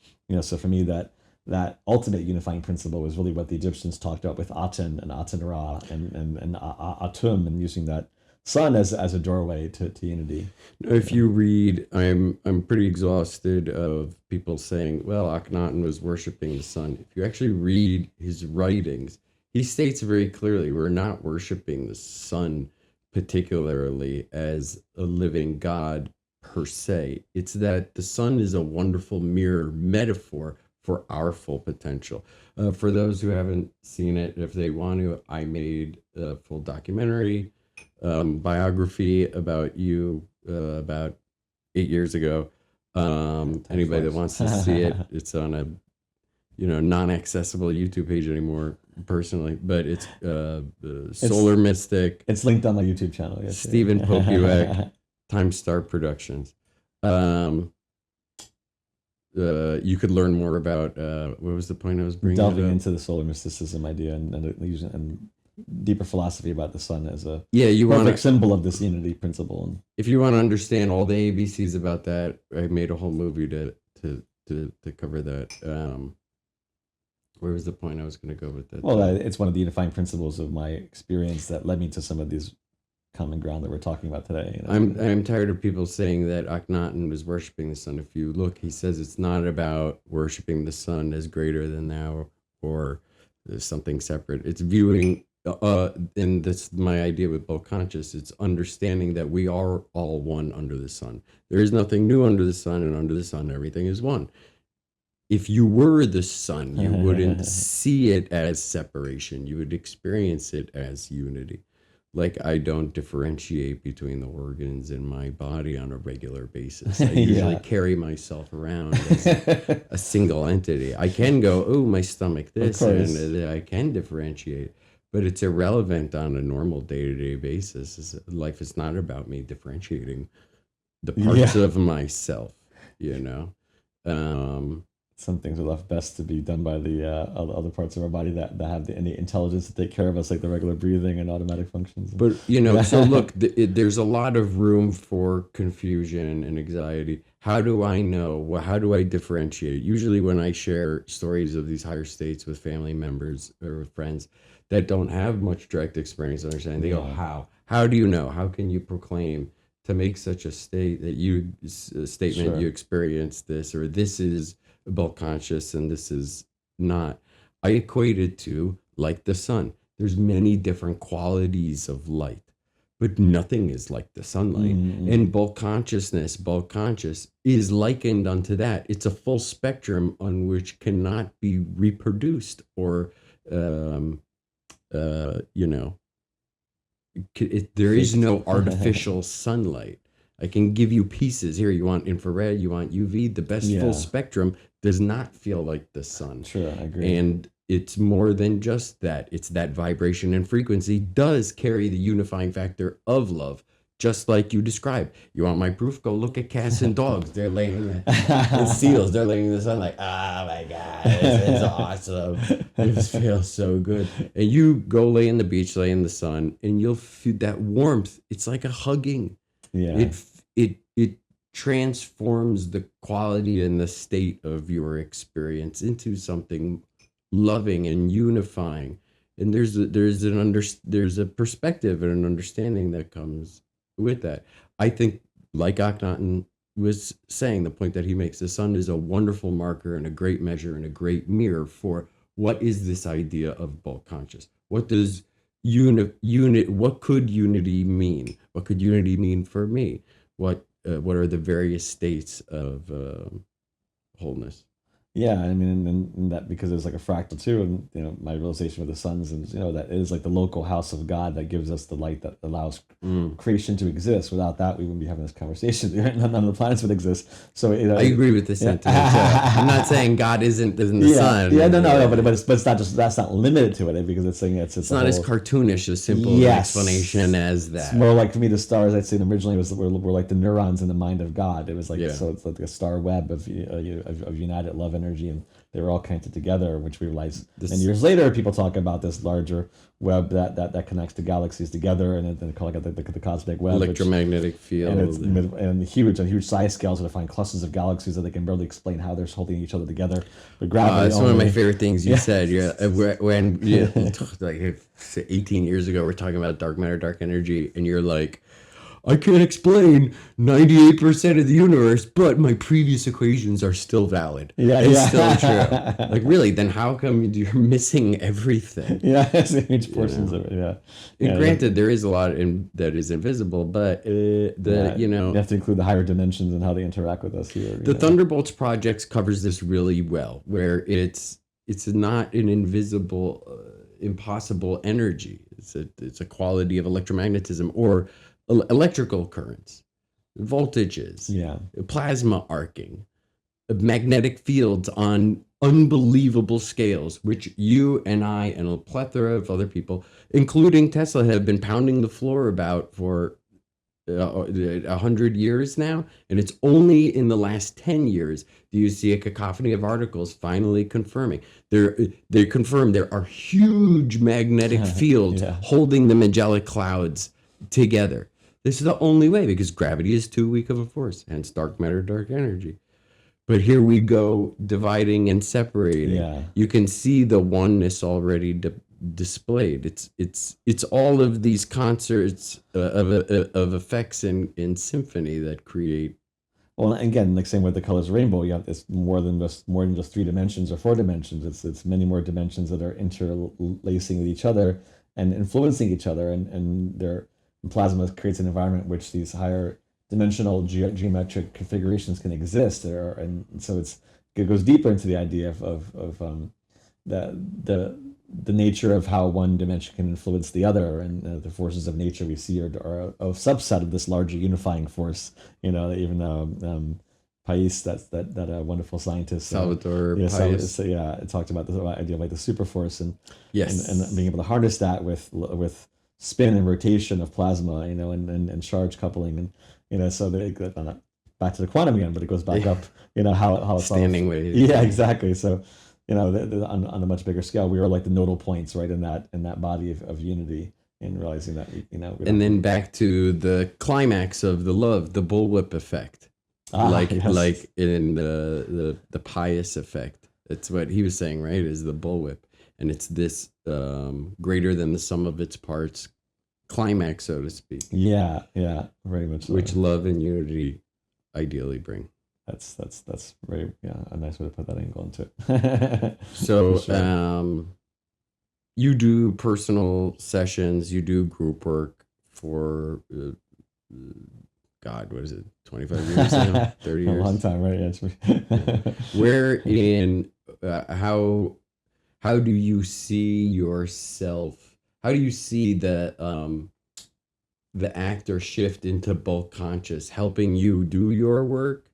So for me, that ultimate unifying principle was really what the Egyptians talked about with Aten and Aten Ra and Atum, and using that sun as a doorway to unity.
If you read, I'm pretty exhausted of people saying, well, Akhenaten was worshiping the sun. If you actually read his writings, he states very clearly, we're not worshiping the sun particularly as a living God per se. It's that the sun is a wonderful mirror metaphor for our full potential. For those who haven't seen it, if they want to, I made a full documentary biography about you about 8 years ago. Anybody that wants to see it, it's on a non-accessible YouTube page anymore, personally, but it's Solar Mystic.
It's linked on my YouTube channel. Yes,
Stephen Popiotek, Time Star Productions. You could learn more about what was the point I was bringing?
Delving into the solar mysticism idea and using and deeper philosophy about the sun as a perfect symbol of this unity principle.
If you want to understand all the ABCs about that, I made a whole movie to cover that. Where was the point I was going to go with that?
Well, it's one of the unifying principles of my experience that led me to some of these common ground that we're talking about today.
I'm tired of people saying that Akhenaten was worshiping the sun. If you look, he says it's not about worshiping the sun as greater than thou or something separate. It's viewing, and that's my idea with BulkConscious, it's understanding that we are all one under the sun. There is nothing new under the sun, and under the sun everything is one. if you were the sun, you wouldn't see it as separation. You would experience it as unity. Like, I don't differentiate between the organs in my body on a regular basis. I usually
Yeah.
carry myself around as a single entity. I can go, oh, my stomach this,
course.
and I can differentiate, but it's irrelevant on a normal day-to-day basis. Life is not about me differentiating the parts
Yeah.
of myself, you know?
Some things are left best to be done by the other parts of our body that have the innate intelligence to take care of us, like the regular breathing and automatic functions.
But, so look, there's a lot of room for confusion and anxiety. How do I know? Well, how do I differentiate? Usually when I share stories of these higher states with family members or with friends that don't have much direct experience understanding, they go, how? How do you know? How can you proclaim to make such a statement
Sure.
you experienced this, or this is bulk conscious and this is not? I equate it to like the sun. There's many different qualities of light, but nothing is like the sunlight. And bulk conscious is likened unto that. It's a full spectrum on which cannot be reproduced or, you know, there is no artificial sunlight. I can give you pieces here. You want infrared, you want UV. The best
Yeah.
full spectrum does not feel like the sun.
Sure, I agree.
And it's more than just that. It's that vibration and frequency does carry the unifying factor of love, just like you described. You want my proof? Go look at cats and dogs. They're laying and seals. They're laying in the sun like, oh my God, this is awesome. This feels so good. And you go lay in the beach, lay in the sun, and you'll feel that warmth. It's like a hugging.
Yeah.
It transforms the quality and the state of your experience into something loving and unifying. And there's a perspective and an understanding that comes with that. I think, like Akhenaten was saying, the point that he makes, the sun is a wonderful marker and a great measure and a great mirror for what is this idea of bulk conscious. What does what could unity mean? What could unity mean for me? What are the various states of wholeness?
Yeah, I mean, and that because it's like a fractal too, and my realization with the suns, and that it is like the local house of God that gives us the light that allows creation to exist. Without that, we wouldn't be having this conversation. None of the planets would exist. So
I agree with the sentiment. I'm not saying God isn't the sun.
Yeah, no, but it's not just that's not limited to it because it's saying it's
not as cartoonish a simple explanation as that.
It's more like, for me, the stars I'd seen originally were like the neurons in the mind of God. It was like so it's like a star web of united love energy, and they were all connected together, which we realized. And years later, people talk about this larger web that connects the galaxies together, and then they call it the cosmic web,
electromagnetic field,
and huge size scales that find clusters of galaxies that they can barely explain how they're holding each other together. But gravity.
That's one of my favorite things you said. When like 18 years ago, we're talking about dark matter, dark energy, and you're like, I can't explain 98% of the universe, but my previous equations are still valid. It's still true. Like, really, then how come you're missing everything?
Yeah, it's huge portions of it.
And granted, there is a lot that is invisible, but you
have to include the higher dimensions and how they interact with us here.
The Thunderbolts project covers this really well, where it's not an invisible, impossible energy. It's a quality of electromagnetism or electrical currents, voltages, plasma arcing, magnetic fields on unbelievable scales, which you and I and a plethora of other people, including Tesla, have been pounding the floor about for 100 years now. And it's only in the last 10 years do you see a cacophony of articles finally confirming. They confirm there are huge magnetic fields holding the Magellanic Clouds together. This is the only way, because gravity is too weak of a force, hence dark matter, dark energy. But here we go, dividing and separating.
Yeah.
You can see the oneness already displayed. It's all of these concerts of effects in symphony that create.
Well, again, like same with the colors of rainbow, you have this more than just 3 dimensions or 4 dimensions. It's many more dimensions that are interlacing with each other and influencing each other, and they're. Plasma creates an environment which these higher dimensional geometric configurations can exist, and so it's it goes deeper into the idea of the the nature of how one dimension can influence the other, and the forces of nature we see are a subset of this larger unifying force. Even Pais, that wonderful scientist,
Salvatore
yeah,
Pius.
yeah, it talked about the idea of like the super force,
Yes.
and being able to harness that with spin and rotation of plasma, and charge coupling, and so back to the quantum again, but it goes back up, how it's all
Standing waves.
yeah, exactly. So on a much bigger scale, we are like the nodal points, right, in that body of unity, and realizing that
And then back to the climax of the love, the bullwhip effect.
yes.
Like in the pious effect. That's what he was saying, right? Is the bullwhip. And it's this greater than the sum of its parts climax, so to speak.
Yeah, very much so.
Which love and unity ideally bring.
That's very, a nice way to put that angle into it.
So
sure.
You do personal sessions, you do group work for God, what is it? 25 years now? 30 years?
A long time, right? Yeah.
Where in how do you see yourself? How do you see the actor shift into bulk conscious helping you do your work?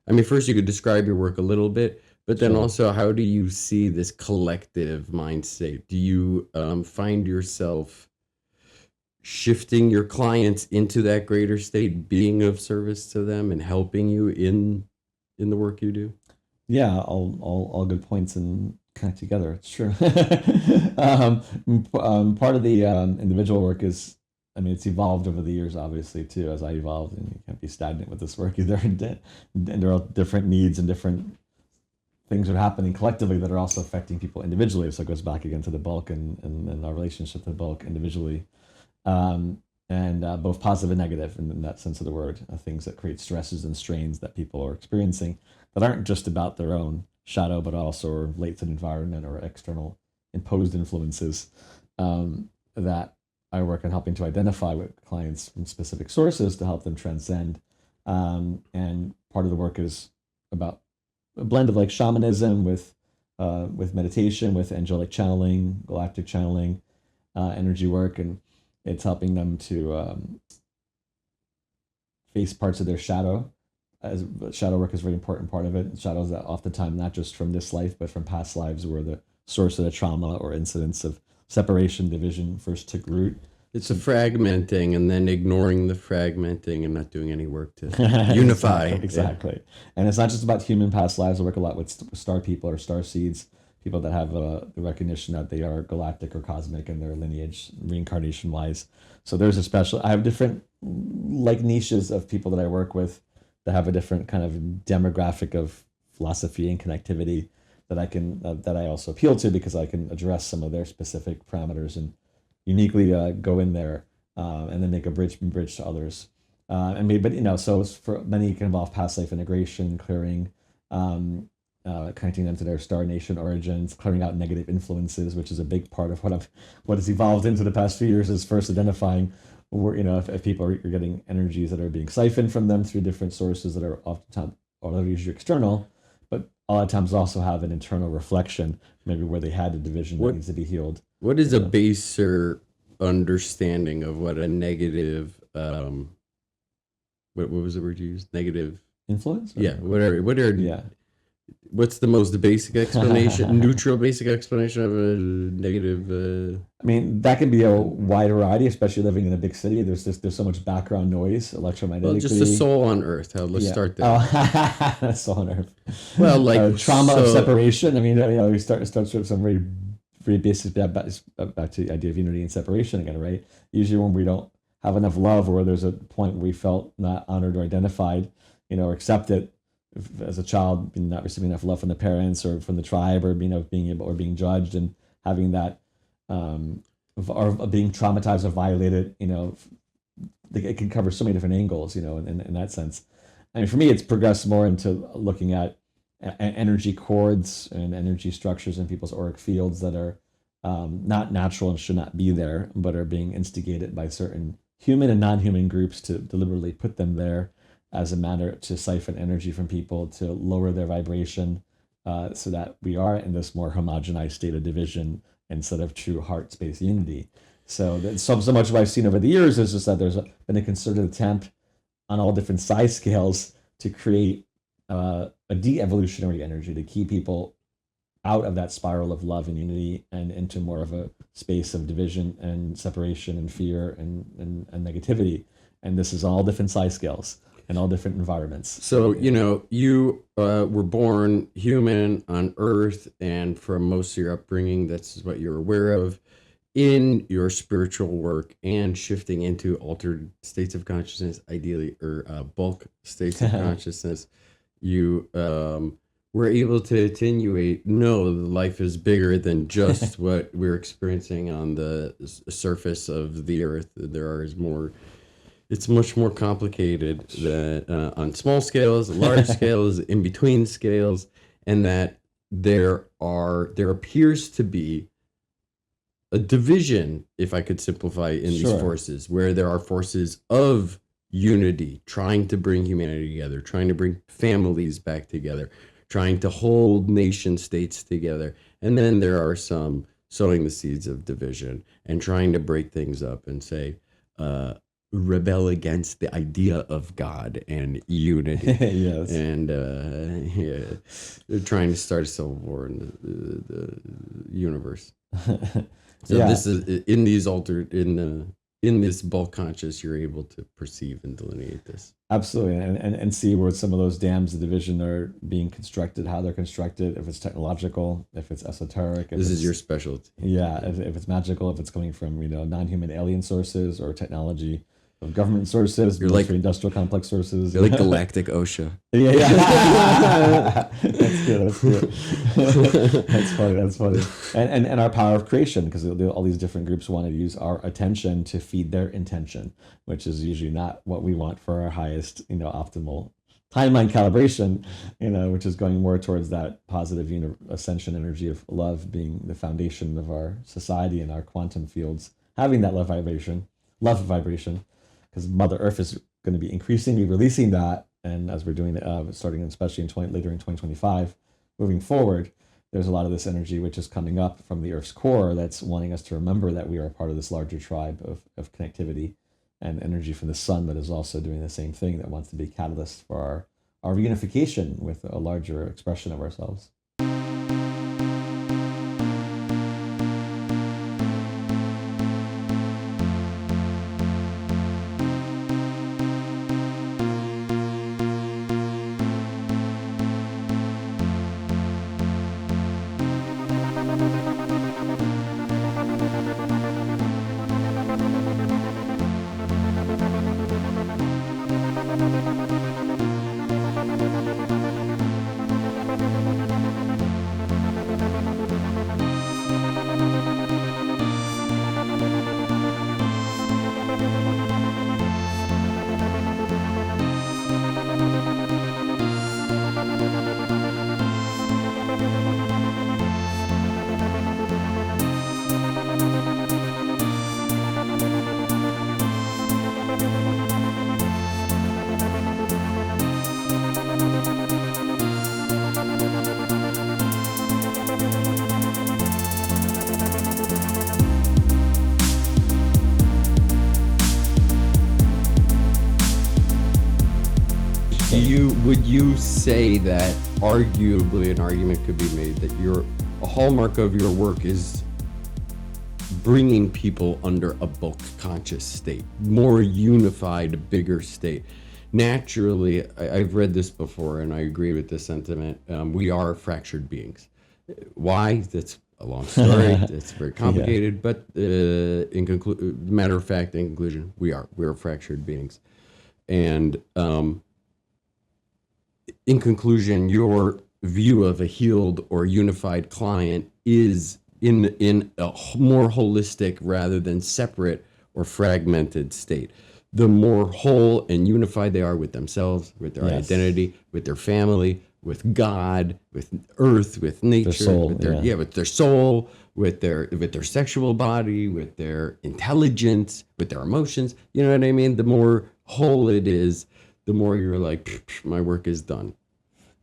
I mean, first you could describe your work a little bit, but then
Sure.
also how do you see this collective mind state? Do you find yourself shifting your clients into that greater state, being of service to them and helping you in the work you do?
Yeah, all good points and connect together. It's true. Part of the individual work is, I mean, it's evolved over the years, obviously, too, as I evolved, and you can't be stagnant with this work either. And there are different needs and different things that are happening collectively that are also affecting people individually. So it goes back again to the bulk and our relationship to the bulk individually. And both positive and negative in that sense of the word, things that create stresses and strains that people are experiencing that aren't just about their own shadow, but also relate to the environment or external imposed influences that I work on helping to identify with clients from specific sources to help them transcend. And part of the work is about a blend of like shamanism with meditation, with angelic channeling, galactic channeling, energy work, and it's helping them to face parts of their shadow. As shadow work is a very important part of it. Shadows that oftentimes not just from this life, but from past lives, were the source of the trauma or incidents of separation, division first took root.
It's a fragmenting and then ignoring the fragmenting and not doing any work to unify.
Exactly. Yeah. And it's not just about human past lives. I work a lot with star people or star seeds, people that have the recognition that they are galactic or cosmic in their lineage, reincarnation wise. So there's I have different like niches of people that I work with that have a different kind of demographic of philosophy and connectivity that I also appeal to, because I can address some of their specific parameters and uniquely go in there and then make a bridge to others. But so for many, it can involve past life integration, clearing, connecting them to their star nation origins, clearing out negative influences, which is a big part of what has evolved into the past few years. Is first identifying where, if people are getting energies that are being siphoned from them through different sources that are oftentimes or usually external, but a lot of times also have an internal reflection, maybe where they had a division that needs to be healed.
What is a baser understanding of what a negative what was the word you used? Negative
influence?
Yeah, whatever. What's the most basic explanation, neutral basic explanation of a negative?
I mean, that can be a wide variety, especially living in a big city. There's so much background noise, electromagnetically.
Well, just the soul on Earth. Let's start there.
Oh, soul on Earth.
Well, like
trauma of separation. I mean, we start with some very basic back to the idea of unity and separation again, right? Usually when we don't have enough love, or there's a point where we felt not honored or identified, or accepted as a child, not receiving enough love from the parents or from the tribe, or being judged and having that or being traumatized or violated, it can cover so many different angles, in that sense. I mean, for me, it's progressed more into looking at energy cords and energy structures in people's auric fields that are not natural and should not be there, but are being instigated by certain human and non-human groups to deliberately put them there as a manner to siphon energy from people, to lower their vibration, so that we are in this more homogenized state of division instead of true heart space unity. So that so much of what I've seen over the years is just that there's been a concerted attempt on all different size scales to create a de-evolutionary energy to keep people out of that spiral of love and unity and into more of a space of division and separation and fear and negativity. And this is all different size scales and all different environments.
So, you were born human on Earth, and from most of your upbringing, that's what you're aware of. In your spiritual work and shifting into altered states of consciousness, ideally, or bulk states of consciousness, you were able to attenuate, no, life is bigger than just what we're experiencing on the surface of the Earth. There is more. It's much more complicated than, on small scales, large scales, in between scales, and that there appears to be a division, if I could simplify, in these forces, where there are forces of unity, trying to bring humanity together, trying to bring families back together, trying to hold nation states together. And then there are some sowing the seeds of division and trying to break things up and say, rebel against the idea of God and unity.
Yes.
And they're trying to start a civil war in the universe. So this is in these altered in this bulk conscious, you're able to perceive and delineate this.
Absolutely, and see where some of those dams of division are being constructed, how they're constructed, if it's technological, if it's esoteric.
This is your specialty.
Yeah, if it's magical, if it's coming from non-human alien sources or technology of government sources,
you're like
industrial complex sources.
You're like galactic OSHA.
Yeah. That's good. That's funny. And our power of creation, because all these different groups want to use our attention to feed their intention, which is usually not what we want for our highest, optimal timeline calibration, which is going more towards that positive ascension energy of love being the foundation of our society and our quantum fields, having that love vibration, because Mother Earth is going to be increasingly releasing that. And as we're doing it, starting especially later in 2025, moving forward, there's a lot of this energy which is coming up from the Earth's core that's wanting us to remember that we are a part of this larger tribe of connectivity, and energy from the sun that is also doing the same thing, that wants to be a catalyst for our reunification with a larger expression of ourselves.
Would you say that arguably an argument could be made that a hallmark of your work is bringing people under a bulk conscious state, more unified, bigger state? Naturally, I've read this before and I agree with this sentiment. We are fractured beings. Why? That's a long story. It's very complicated, but matter of fact, in conclusion, we're fractured beings. And in conclusion, your view of a healed or unified client is in a more holistic rather than separate or fragmented state. The more whole and unified they are with themselves, with their identity, with their family, with God, with Earth, with nature,
their soul,
with their soul, with their sexual body, with their intelligence, with their emotions. You know what I mean? The more whole it is, the more you're like, my work is done.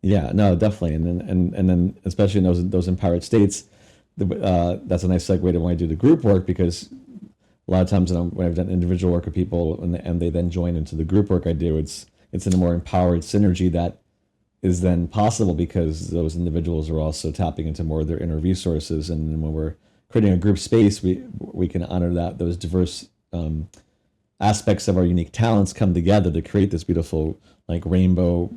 Yeah, no, definitely, and then especially in those empowered states, that's a nice segue to when I do the group work, because a lot of times when I've done individual work with people and they then join into the group work I do, it's in a more empowered synergy that is then possible because those individuals are also tapping into more of their inner resources, and when we're creating a group space, we can honor that those diverse aspects of our unique talents come together to create this beautiful like rainbow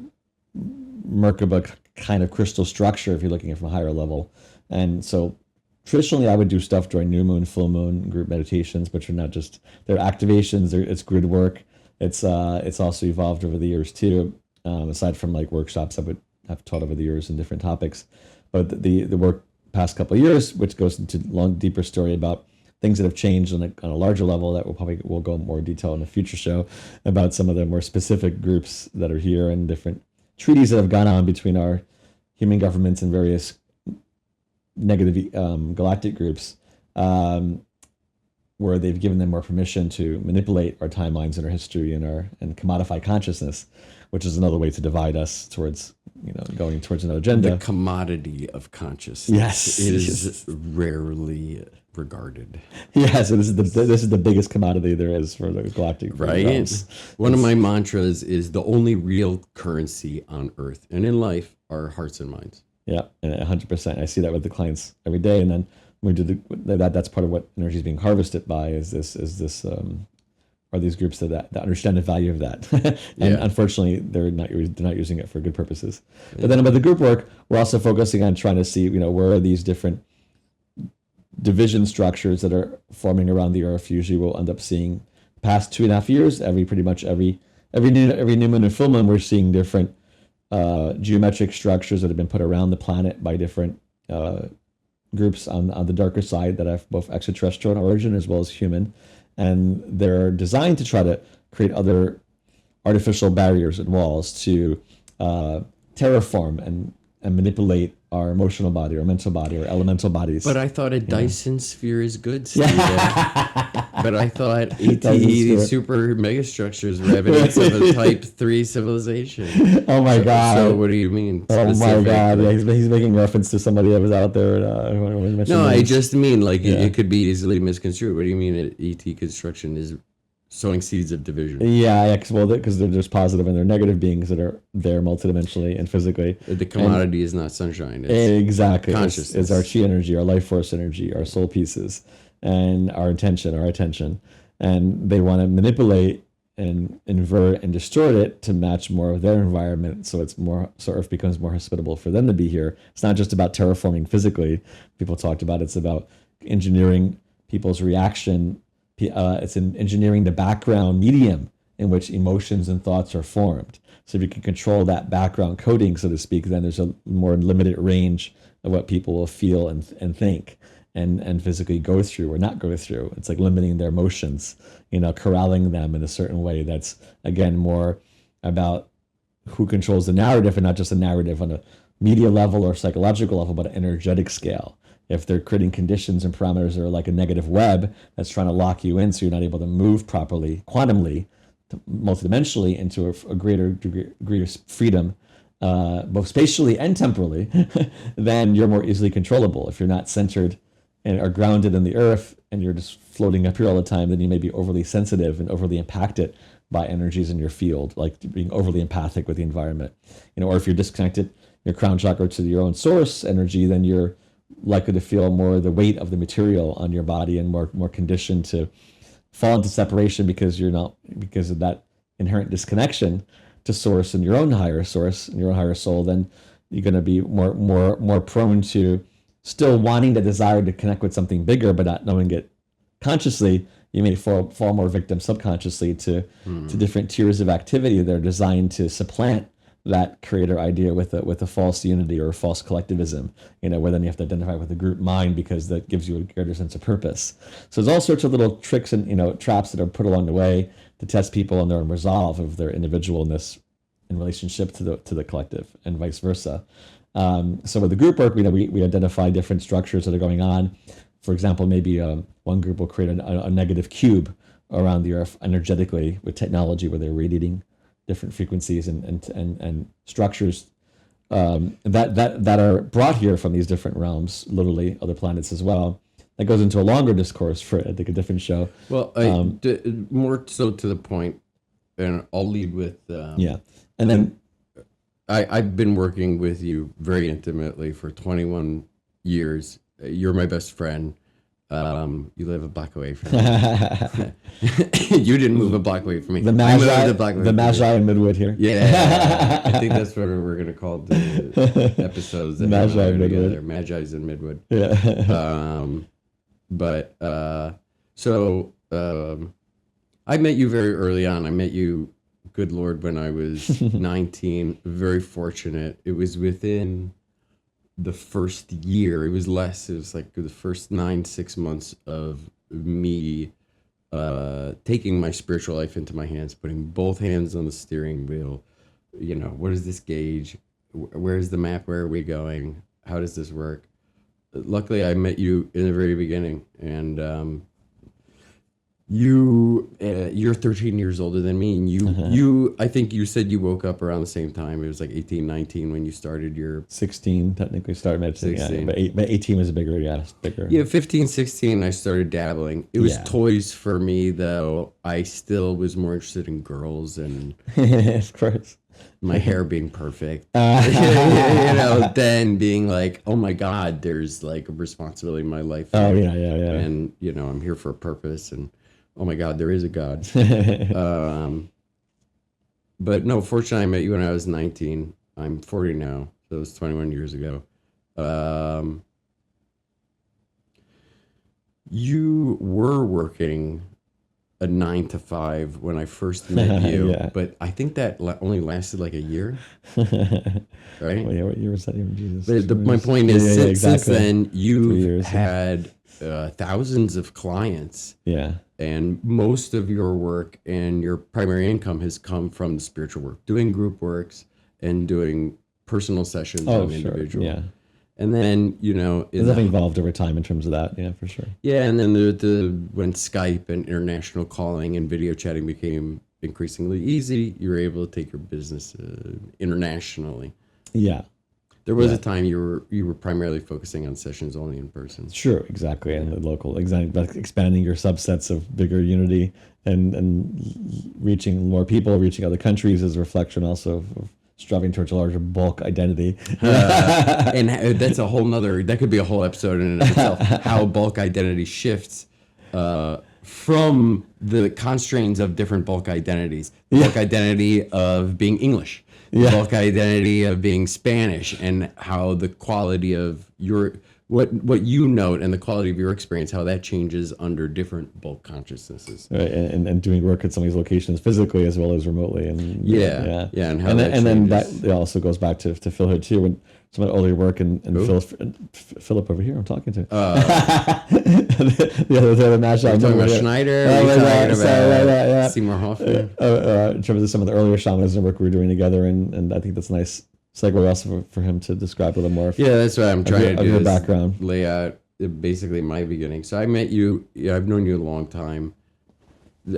Merkaba kind of crystal structure if you're looking at from a higher level. And so traditionally I would do stuff during new moon, full moon, group meditations, which are not just, they're activations, it's grid work. It's also evolved over the years too, aside from like workshops I've taught over the years in different topics. But the work past couple of years, which goes into long, deeper story about things that have changed on a larger level that we'll go more detail in a future show about some of the more specific groups that are here and different treaties that have gone on between our human governments and various negative galactic groups, where they've given them more permission to manipulate our timelines and our history and commodify consciousness, which is another way to divide us towards going towards an agenda.
The commodity of consciousness,
yes,
is rarely regarded.
Yes, so this is the biggest commodity there is for the galactic realms.
One of my mantras is the only real currency on Earth and in life are hearts and minds.
Yeah, and 100%. I see that with the clients every day, and then we do that's part of what energy is being harvested by is this are these groups that understand the value of that, and unfortunately they're not using it for good purposes. But then about the group work, we're also focusing on trying to see where are these different division structures that are forming around the Earth. Usually we'll end up seeing past 2.5 years, every new moon and full moon, we're seeing different geometric structures that have been put around the planet by different groups on the darker side that have both extraterrestrial in origin as well as human. And they're designed to try to create other artificial barriers and walls to terraform and manipulate our emotional body, our mental body, our elemental bodies.
But I thought a Dyson sphere is good, Steve. But I thought AT super megastructures were evidence of a type 3 civilization.
Oh my God.
So what do you mean?
Oh my God. Yeah, he's making reference to somebody that was out there.
No, I just mean it could be easily misconstrued. What do you mean ET construction is sowing seeds of division?
Yeah, because there's positive and they're negative beings that are there multidimensionally and physically.
The commodity is not sunshine.
It's exactly.
Consciousness.
It's our chi energy, our life force energy, our soul pieces, and our attention. And they want to manipulate and invert and distort it to match more of their environment, so Earth becomes more hospitable for them to be here. It's not just about terraforming physically. People talked about it's about engineering people's reaction. It's in engineering the background medium in which emotions and thoughts are formed. So if you can control that background coding, so to speak, then there's a more limited range of what people will feel and think and physically go through or not go through. It's like limiting their emotions, corralling them in a certain way. That's, again, more about who controls the narrative, and not just a narrative on a media level or psychological level, but an energetic scale. If they're creating conditions and parameters that are like a negative web that's trying to lock you in so you're not able to move properly, quantumly, multidimensionally into a greater degree of freedom, both spatially and temporally, then you're more easily controllable. If you're not centered and are grounded in the Earth and you're just floating up here all the time, then you may be overly sensitive and overly impacted by energies in your field, like being overly empathic with the environment. Or if you're disconnected, your crown chakra to your own source energy, then you're likely to feel more the weight of the material on your body and more conditioned to fall into separation because of that inherent disconnection to source and your own higher source and your own higher soul. Then you're going to be more prone to still wanting the desire to connect with something bigger, but not knowing it consciously. You may fall more victim subconsciously to different tiers of activity that are designed to supplant that creator idea with a false unity or a false collectivism, where then you have to identify with the group mind because that gives you a greater sense of purpose. So there's all sorts of little tricks and traps that are put along the way to test people on their own resolve of their individualness in relationship to the collective and vice versa. So with the group work, we identify different structures that are going on. For example, maybe one group will create a negative cube around the Earth energetically with technology where they're radiating different frequencies and structures that are brought here from these different realms, literally other planets as well. That goes into a longer discourse for, I think, a different show.
Well, more so to the point, and I'll lead with
Yeah, and then
I've been working with you very intimately for 21 years. You're my best friend. You live a block away from me. You didn't move a block away from me.
the Magi in Midwood here.
Yeah, I think that's what we're gonna call the episodes. That
Magi in Midwood.
Together. Magi's in Midwood.
Yeah.
I met you very early on. I met you, good Lord, when I was 19. Very fortunate. It was within the first year. It was less. It was like the first 6 months of me taking my spiritual life into my hands, putting both hands on the steering wheel. What is this gauge? Where's the map? Where are we going? How does this work? Luckily, I met you in the very beginning, and you're 13 years older than me, and I think you said you woke up around the same time. It was like 18, 19 when you started your
16 technically started meditating.
16.
Yeah, but 18 was bigger. Yeah, bigger.
Yeah, 15, 16, I started dabbling. It was toys for me, though. I still was more interested in girls and
of course.
My hair being perfect. Then being like, oh my God, there's like a responsibility in my life.
Oh, yeah.
And, I'm here for a purpose, and oh my God, there is a God. But no, fortunately, I met you when I was 19. I'm 40 now, so it was 21 years ago. You were working a 9 to 5 when I first met you, but I think that only lasted like a year, right?
Well, yeah, what year was that even, Jesus?
But my point is, since then, you've had thousands of clients.
Yeah.
And most of your work and your primary income has come from the spiritual work, doing group works and doing personal sessions on individual.
Yeah.
And then,
there's nothing evolved over time in terms of that. Yeah, for sure.
Yeah. And then when Skype and international calling and video chatting became increasingly easy, you were able to take your business internationally.
Yeah.
There was a time you were primarily focusing on sessions only in person.
Sure, exactly. And the local, expanding your subsets of bigger unity and reaching more people, reaching other countries is a reflection also of striving towards a larger bulk identity.
And that's a whole nother, that could be a whole episode in and of itself, how bulk identity shifts from the constraints of different bulk identities. The bulk identity of being English. The bulk identity of being Spanish, and how the quality of what you note and the quality of your experience, how that changes under different bulk consciousnesses.
Right, and doing work at some of these locations physically as well as remotely, and
and how
then that also goes back to Philhood too, when some of the earlier work and Philip over here I'm talking to. the other Magi.
You're talking about Schneider. Seymour Hoffman.
In terms of some of the earlier shamanism work we were doing together, and I think that's a nice segue also for him to describe a little more.
Yeah, that's what I'm trying to do.
Your background,
lay out basically my beginning. So I met you. I've known you a long time.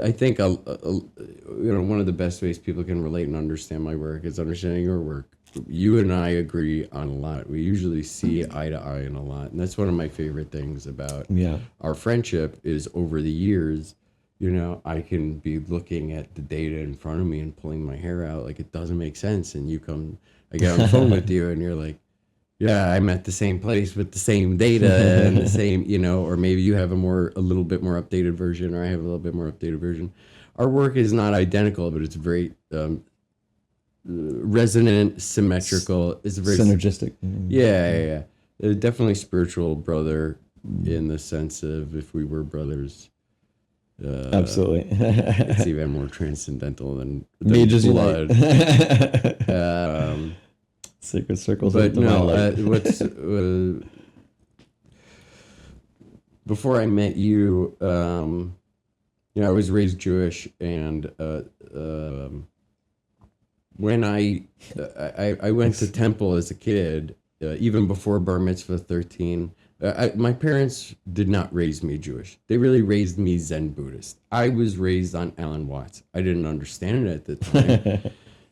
I think one of the best ways people can relate and understand my work is understanding your work. You and I agree on a lot. We usually see eye to eye on a lot, and that's one of my favorite things about our friendship. Is over the years, I can be looking at the data in front of me and pulling my hair out like it doesn't make sense, and I get on the phone with you, and you're like, yeah, I'm at the same place with the same data and the same, or maybe you have a little bit more updated version, or I have a little bit more updated version. Our work is not identical, but it's very resonant, symmetrical. It's very
synergistic.
Yeah. Definitely spiritual brother in the sense of if we were brothers.
Absolutely.
It's even more transcendental than
Mages
blood.
Sacred circles.
But no, before I met you, I was raised Jewish, and when I went to temple as a kid, even before bar mitzvah 13, my parents did not raise me Jewish. They really raised me Zen Buddhist. I was raised on Alan Watts. I didn't understand it at the time.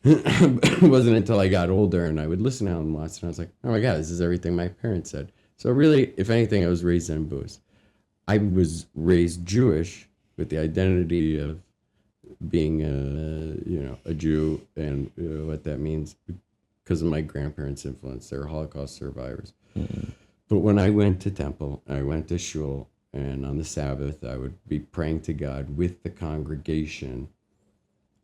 It wasn't until I got older and I would listen to them lots, and I was like, oh my God, this is everything my parents said. So really, if anything, I was raised in Buddhist. I was raised Jewish with the identity of being a Jew, and what that means because of my grandparents' influence. They're Holocaust survivors. Mm-hmm. But when I went to temple, I went to shul, and on the Sabbath, I would be praying to God with the congregation.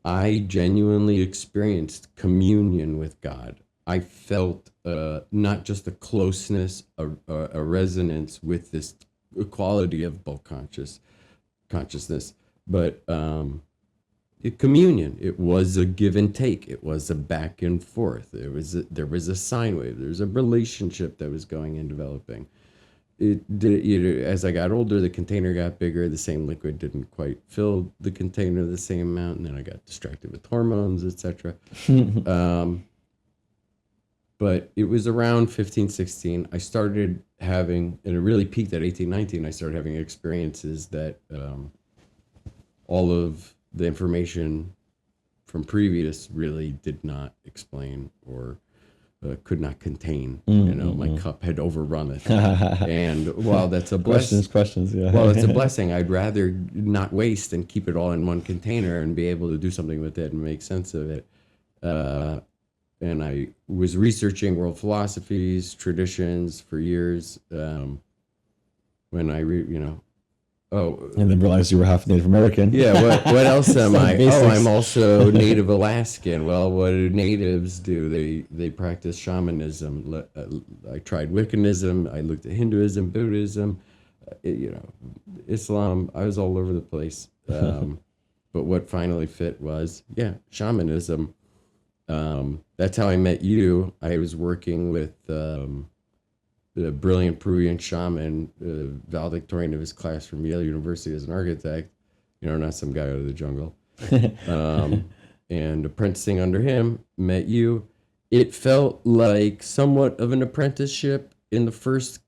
I genuinely experienced communion with God. I felt not just a closeness, a resonance with this quality of bulk consciousness, but communion. It was a give and take. It was a back and forth. There was a sine wave. There was a relationship that was going and developing. As I got older, the container got bigger. The same liquid didn't quite fill the container the same amount, and then I got distracted with hormones, etc. But it was around 15, 16. I started having, and it really peaked at 18, 19. I started having experiences that all of the information from previous really did not explain or could not contain. My cup had overrun it. And while that's a blessing,
questions, yeah.
Well, it's a blessing. I'd rather not waste and keep it all in one container and be able to do something with it and make sense of it. And I was researching world philosophies, traditions for years. When I
and then realized you were half Native American.
Yeah, what else am I? Basics. Oh, I'm also Native Alaskan. Well, what do natives do? They practice shamanism. I tried Wiccanism. I looked at Hinduism, Buddhism, Islam. I was all over the place. But what finally fit was, shamanism. That's how I met you. I was working with the brilliant Peruvian shaman, valedictorian of his class from Yale University as an architect, not some guy out of the jungle. And apprenticing under him, met you. It felt like somewhat of an apprenticeship in the first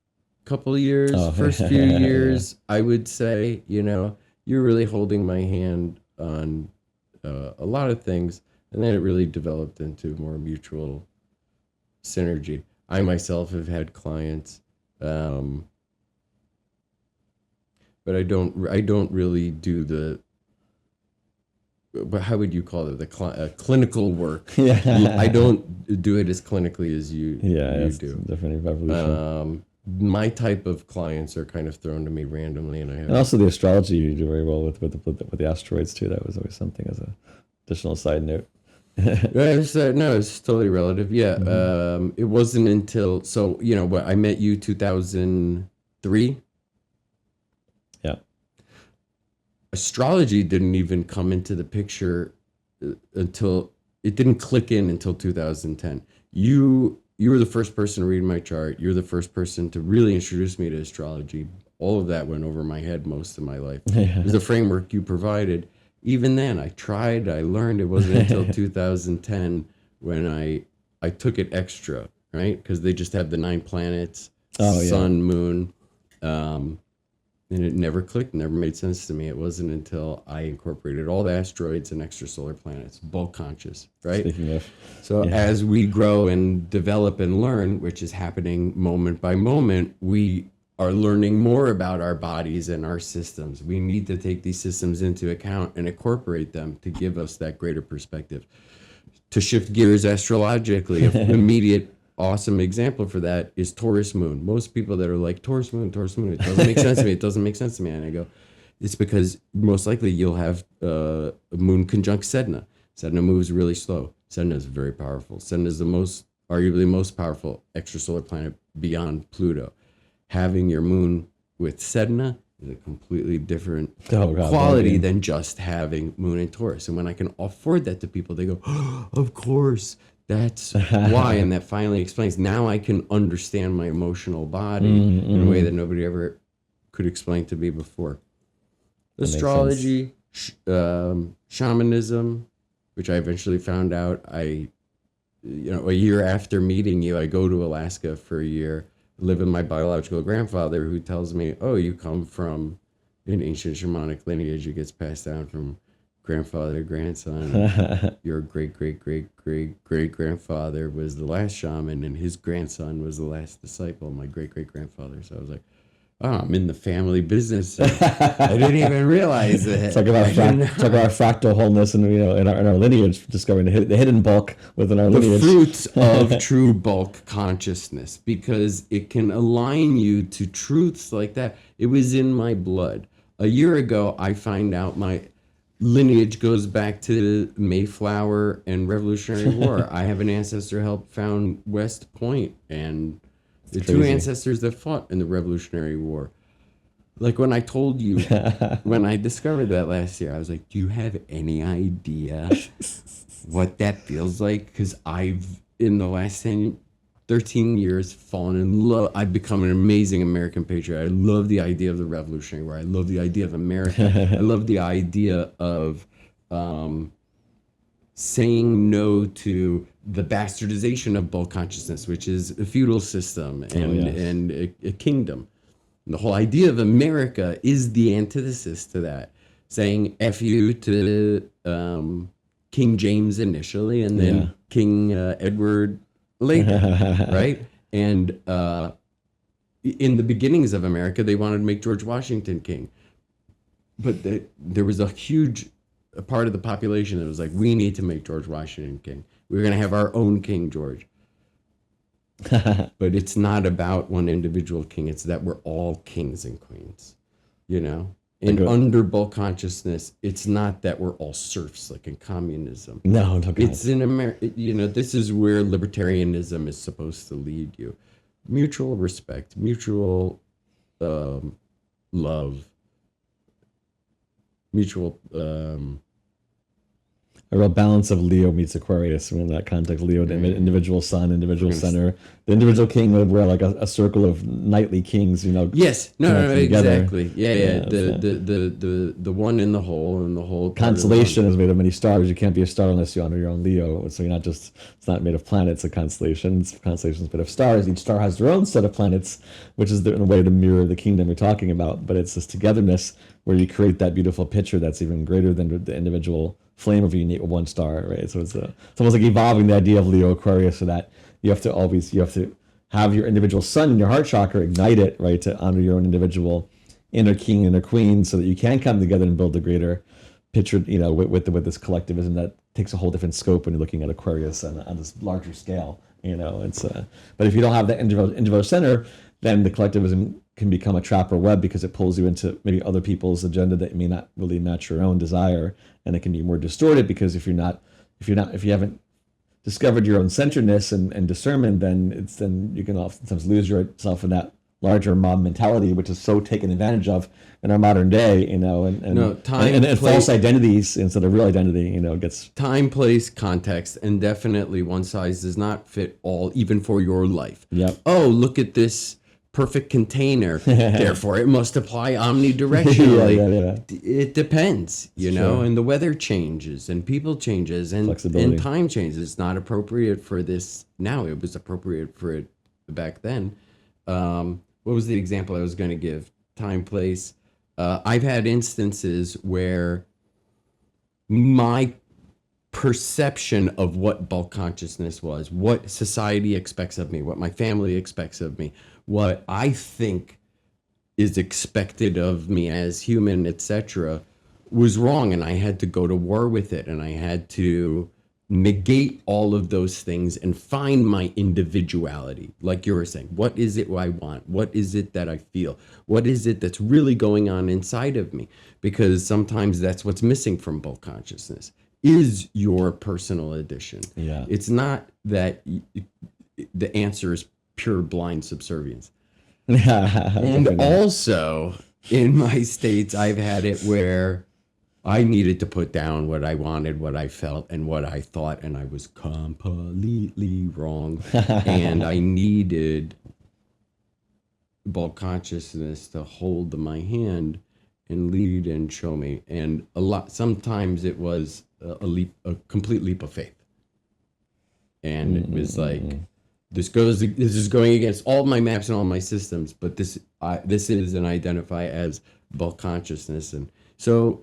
couple of years, first few years, I would say. You're really holding my hand on a lot of things, and then it really developed into more mutual synergy. I myself have had clients, but I don't really do but how would you call it? The clinical work. Yeah. I don't do it as clinically as you do.
Different evolution.
My type of clients are kind of thrown to me randomly,
and also the astrology you do very well with the asteroids too. That was always something as a additional side note.
It's totally relative. Yeah. Mm-hmm. It wasn't until, I met you 2003.
Yeah.
Astrology didn't even come into the picture until, it didn't click in until 2010. You were the first person to read my chart. You're the first person to really introduce me to astrology. All of that went over my head most of my life. It was the framework you provided. Even then, I tried, I learned. It wasn't until 2010 when I took it extra, right? Because they just have the 9 planets, sun, moon, and it never clicked, never made sense to me. It wasn't until I incorporated all the asteroids and extrasolar planets, BulkConscious, right?
Speaking of.
So as we grow and develop and learn, which is happening moment by moment, we are learning more about our bodies and our systems. We need to take these systems into account and incorporate them to give us that greater perspective. To shift gears astrologically, an immediate awesome example for that is Taurus moon. Most people that are like, Taurus moon, it doesn't make sense to me. And I go, it's because most likely you'll have a moon conjunct Sedna. Sedna moves really slow. Sedna is very powerful. Sedna is arguably most powerful extrasolar planet beyond Pluto. Having your moon with Sedna is a completely different quality than just having moon in Taurus. And when I can afford that to people, they go, of course, that's why. And that finally explains. Now I can understand my emotional body in a way that nobody ever could explain to me before. Astrology, shamanism, which I eventually found out. A year after meeting you, I go to Alaska for a year. Live with my biological grandfather, who tells me, oh, you come from an ancient shamanic lineage. It gets passed down from grandfather, grandson. Your great great great great great grandfather was the last shaman, and his grandson was the last disciple. My great great grandfather. So I was like, oh, I'm in the family business. I didn't even realize that.
Talk about fractal wholeness, and in our lineage, discovering the hidden bulk within our lineage.
The fruits of true bulk consciousness, because it can align you to truths like that. It was in my blood. A year ago, I find out my lineage goes back to Mayflower and Revolutionary War. I have an ancestor helped found West Point, and the two ancestors that fought in the Revolutionary War. Like when I told you, when I discovered that last year, I was like, do you have any idea what that feels like? Because I've, in the last 13 years, fallen in love. I've become an amazing American patriot. I love the idea of the Revolutionary War. I love the idea of America. I love the idea of saying no to the bastardization of bulk consciousness, which is a feudal system and a kingdom. And the whole idea of America is the antithesis to that, saying F you to King James initially, and then King Edward later, right? And in the beginnings of America, they wanted to make George Washington king. But there was a huge part of the population that was like, we need to make George Washington king. We're going to have our own King George. But it's not about one individual king. It's that we're all kings and queens, And under bulk consciousness, it's not that we're all serfs like in communism.
No,
it's in America. This is where libertarianism is supposed to lead you. Mutual respect, mutual love, mutual.
A real balance of Leo meets Aquarius. In that context, Leo, the individual sun, individual center, the individual king would wear like a circle of knightly kings.
Yes, no, exactly. Yeah. The one in the whole, and the whole
constellation is made of many stars. You can't be a star unless you honor your own Leo. So you're not just. It's not made of planets. A constellation. Constellation's made of stars. Each star has their own set of planets, which is in a way to mirror the kingdom you're talking about. But it's this togetherness where you create that beautiful picture that's even greater than the individual flame of a unique one star, right? So it's almost like evolving the idea of Leo Aquarius, so that you have to have your individual sun in your heart chakra, ignite it, right, to honor your own individual inner king, inner queen, so that you can come together and build a greater picture, with this collectivism that takes a whole different scope when you're looking at Aquarius on this larger scale. It's but if you don't have that individual center, then the collectivism can become a trap or web, because it pulls you into maybe other people's agenda that may not really match your own desire, and it can be more distorted, because if you haven't discovered your own centeredness and discernment, then you can oftentimes lose yourself in that larger mob mentality, which is so taken advantage of in our modern day, and false identities instead of real identity, gets
time, place, context, and definitely one size does not fit all, even for your life.
Yep.
Oh, look at this perfect container, therefore it must apply omnidirectionally.
Yeah.
It depends, and the weather changes, and people changes, and time changes. It's not appropriate for this now. It was appropriate for it back then. What was the example I was going to give? Time, place. I've had instances where my perception of what bulk consciousness was, what society expects of me, what my family expects of me, what I think is expected of me as human, etc., was wrong, and I had to go to war with it, and I had to negate all of those things and find my individuality. Like you were saying, what is it I want? What is it that I feel? What is it that's really going on inside of me? Because sometimes that's what's missing from bulk consciousness, is your personal edition.
Yeah.
It's not that the answer is pure blind subservience. And also in my states, I've had it where I needed to put down what I wanted, what I felt, and what I thought, and I was completely wrong. And I needed bulk consciousness to hold my hand and lead and show me. And sometimes it was a complete leap of faith. And it was like, this is going against all my maps and all my systems, but this is and identify as bulk consciousness. And so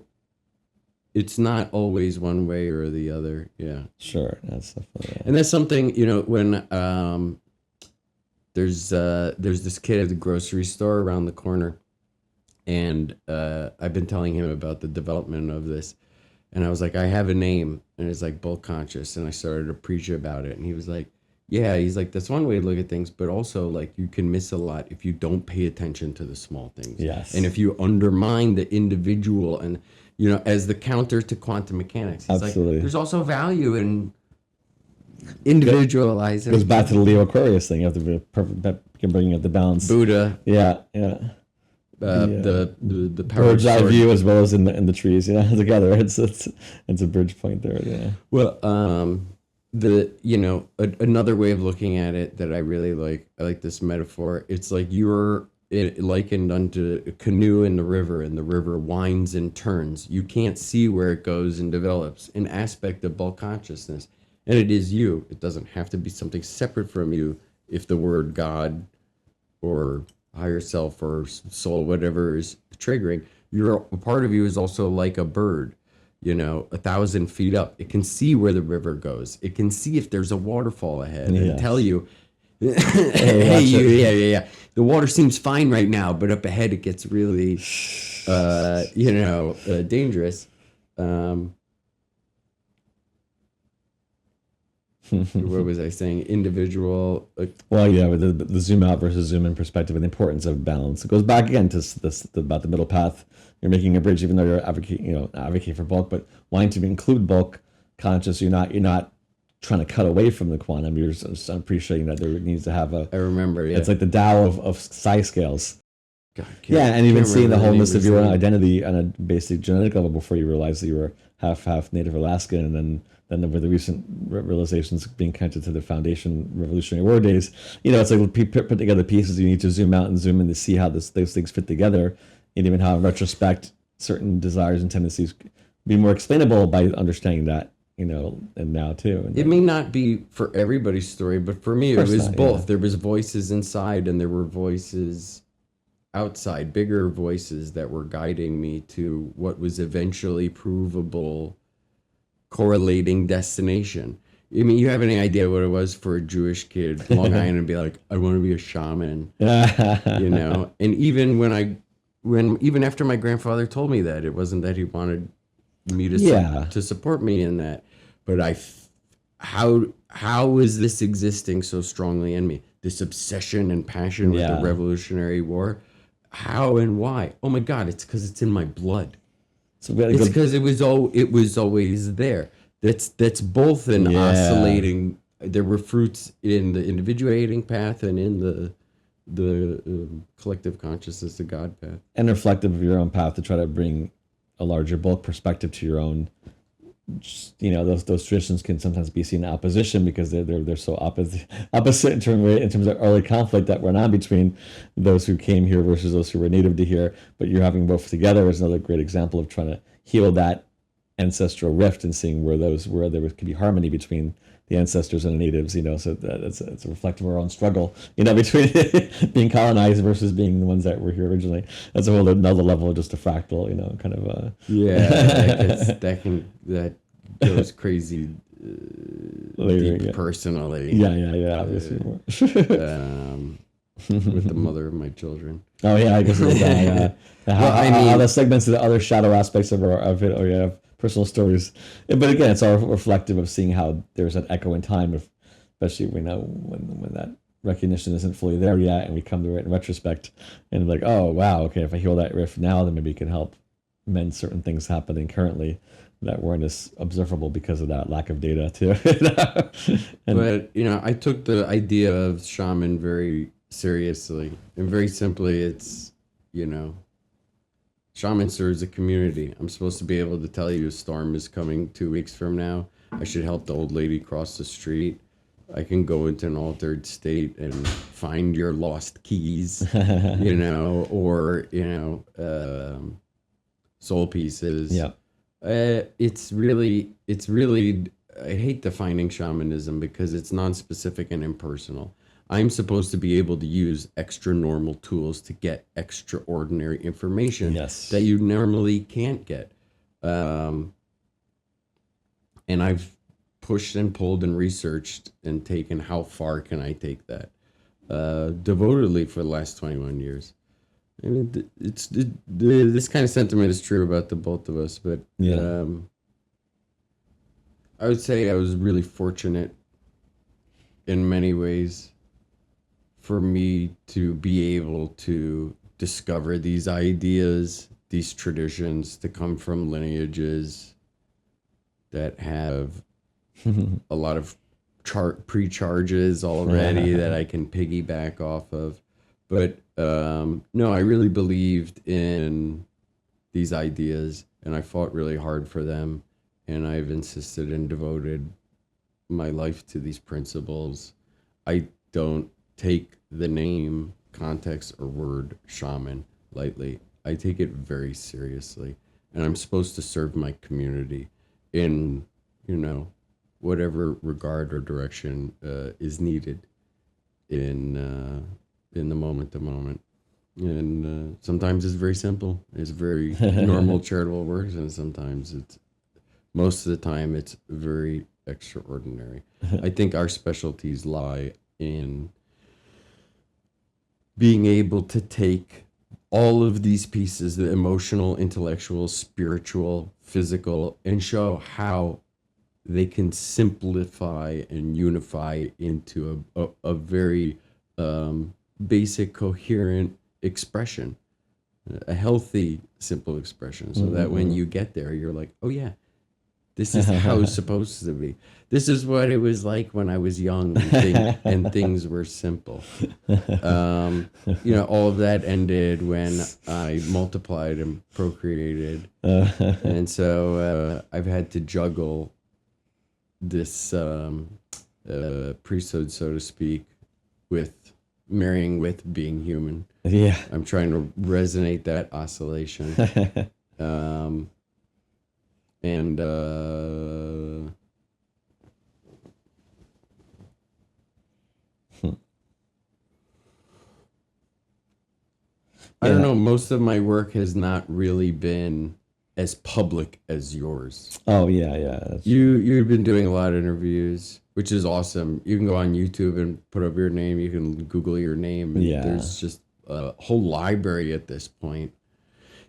it's not always one way or the other. Yeah.
Sure, that's definitely.
And that's something, when there's this kid at the grocery store around the corner, and I've been telling him about the development of this, and I was like, I have a name, and it's like BulkConscious, and I started to preach about it, and he was like, yeah, he's like, that's one way to look at things, but also like you can miss a lot if you don't pay attention to the small things.
Yes.
And if you undermine the individual, and as the counter to quantum mechanics, he's
Absolutely.
like, there's also value in individualizing.
Goes back to the Leo Aquarius thing. You have to be perfect, bringing out the balance.
Buddha,
Yeah.
the power
Bird's eye
sword.
view as well as in the trees. Yeah, together. It's a bridge point there. Yeah.
Well, another way of looking at it that I really like, I like this metaphor. It's like you're likened unto a canoe in the river, and the river winds and turns. You can't see where it goes and develops. An aspect of bulk consciousness, and it is you. It doesn't have to be something separate from you. If the word God or higher self or soul, whatever is triggering, a part of you is also like a bird. 1,000 feet up, it can see where the river goes. It can see if there's a waterfall ahead and tell you, hey, yeah. The water seems fine right now, but up ahead it gets really, dangerous. What was I saying? Individual.
Well, yeah, with the zoom out versus zoom in perspective and the importance of balance. It goes back again to this about the middle path. You're making a bridge, even though you're advocate for bulk, but wanting to include bulk conscious. You're not trying to cut away from the quantum. You're just appreciating that there needs to have a.
I remember. Yeah.
It's like the Tao of size scales.
God,
And even seeing the wholeness of your own
recently.
identity on a basic genetic level before you realize that you were half Native Alaskan, and then with the recent realizations being connected to the foundation Revolutionary War days, it's like put together pieces. You need to zoom out and zoom in to see how those things fit together, and even how in retrospect certain desires and tendencies be more explainable by understanding that, and now too. And
It may not be for everybody's story, but for me, it
course
was
not,
both.
yeah.
There was voices inside, and there were voices outside, bigger voices that were guiding me to what was eventually provable, correlating destination. I mean, you have any idea what it was for a Jewish kid, Long Island, and be like, I want to be a shaman, And even after my grandfather told me that, it wasn't that he wanted me to support me in that, but how is this existing so strongly in me? This obsession and passion with the Revolutionary War. How and why? Oh my God! It's because it's in my blood.
So
It's because it was always there. That's both an oscillating. There were fruits in the individuating path and in the collective consciousness, the God path,
and reflective of your own path to try to bring a larger bulk perspective to your own. Those traditions can sometimes be seen in opposition because they're so opposite in terms of early conflict that went on between those who came here versus those who were native to here. But you're having both together is another great example of trying to heal that ancestral rift and seeing where there could be harmony between the ancestors and the natives. So that it's a reflective of our own struggle. Between being colonized versus being the ones that were here originally. That's a whole another level of just a fractal. Kind of.
that goes crazy
Later,
deep personally.
Yeah. Obviously.
With the mother of my children.
Oh yeah, I guess how the segments of the other shadow aspects of it, or you have personal stories. But again, it's all reflective of seeing how there's an echo in time, especially when that recognition isn't fully there yet, and we come to it in retrospect, and like, oh wow, okay, if I heal that rift now, then maybe it can help mend certain things happening currently that weren't as observable because of that lack of data too.
But I took the idea of shaman very seriously, and very simply, it's shaman serves a community. I'm supposed to be able to tell you a storm is coming 2 weeks from now. I should help the old lady cross the street. I can go into an altered state and find your lost keys, or soul pieces.
Yeah.
It's really. I hate defining shamanism because it's non-specific and impersonal. I'm supposed to be able to use extra normal tools to get extraordinary information
Yes.
that you normally can't get. And I've pushed and pulled and researched and taken how far can I take that devotedly for the last 21 years. And this kind of sentiment is true about the both of us, but
Yeah.
I would say I was really fortunate in many ways for me to be able to discover these ideas, these traditions, to come from lineages that have a lot of pre-charges already that I can piggyback off of. But no, I really believed in these ideas, and I fought really hard for them, and I've insisted and devoted my life to these principles. I don't take the name, context, or word shaman lightly. I take it very seriously, and I'm supposed to serve my community in, you know, whatever regard or direction is needed in the moment to moment. And sometimes it's very simple. It's very normal charitable works, and sometimes it's most of the time it's very extraordinary. I think our specialties lie in being able to take all of these pieces, the emotional, intellectual, spiritual, physical, and show how they can simplify and unify into a very basic, coherent expression, a healthy, simple expression, so that when you get there, you're like, oh yeah, this is how it's supposed to be. This is what it was like when I was young and things were simple. All of that ended when I multiplied and procreated. And so I've had to juggle this priesthood, so to speak, with marrying with being human.
Yeah.
I'm trying to resonate that oscillation. And I don't know, most of my work has not really been as public as yours.
Oh yeah.
You've been doing a lot of interviews, which is awesome. You can go on YouTube and put up your name. You can Google your name. And there's just a whole library at this point.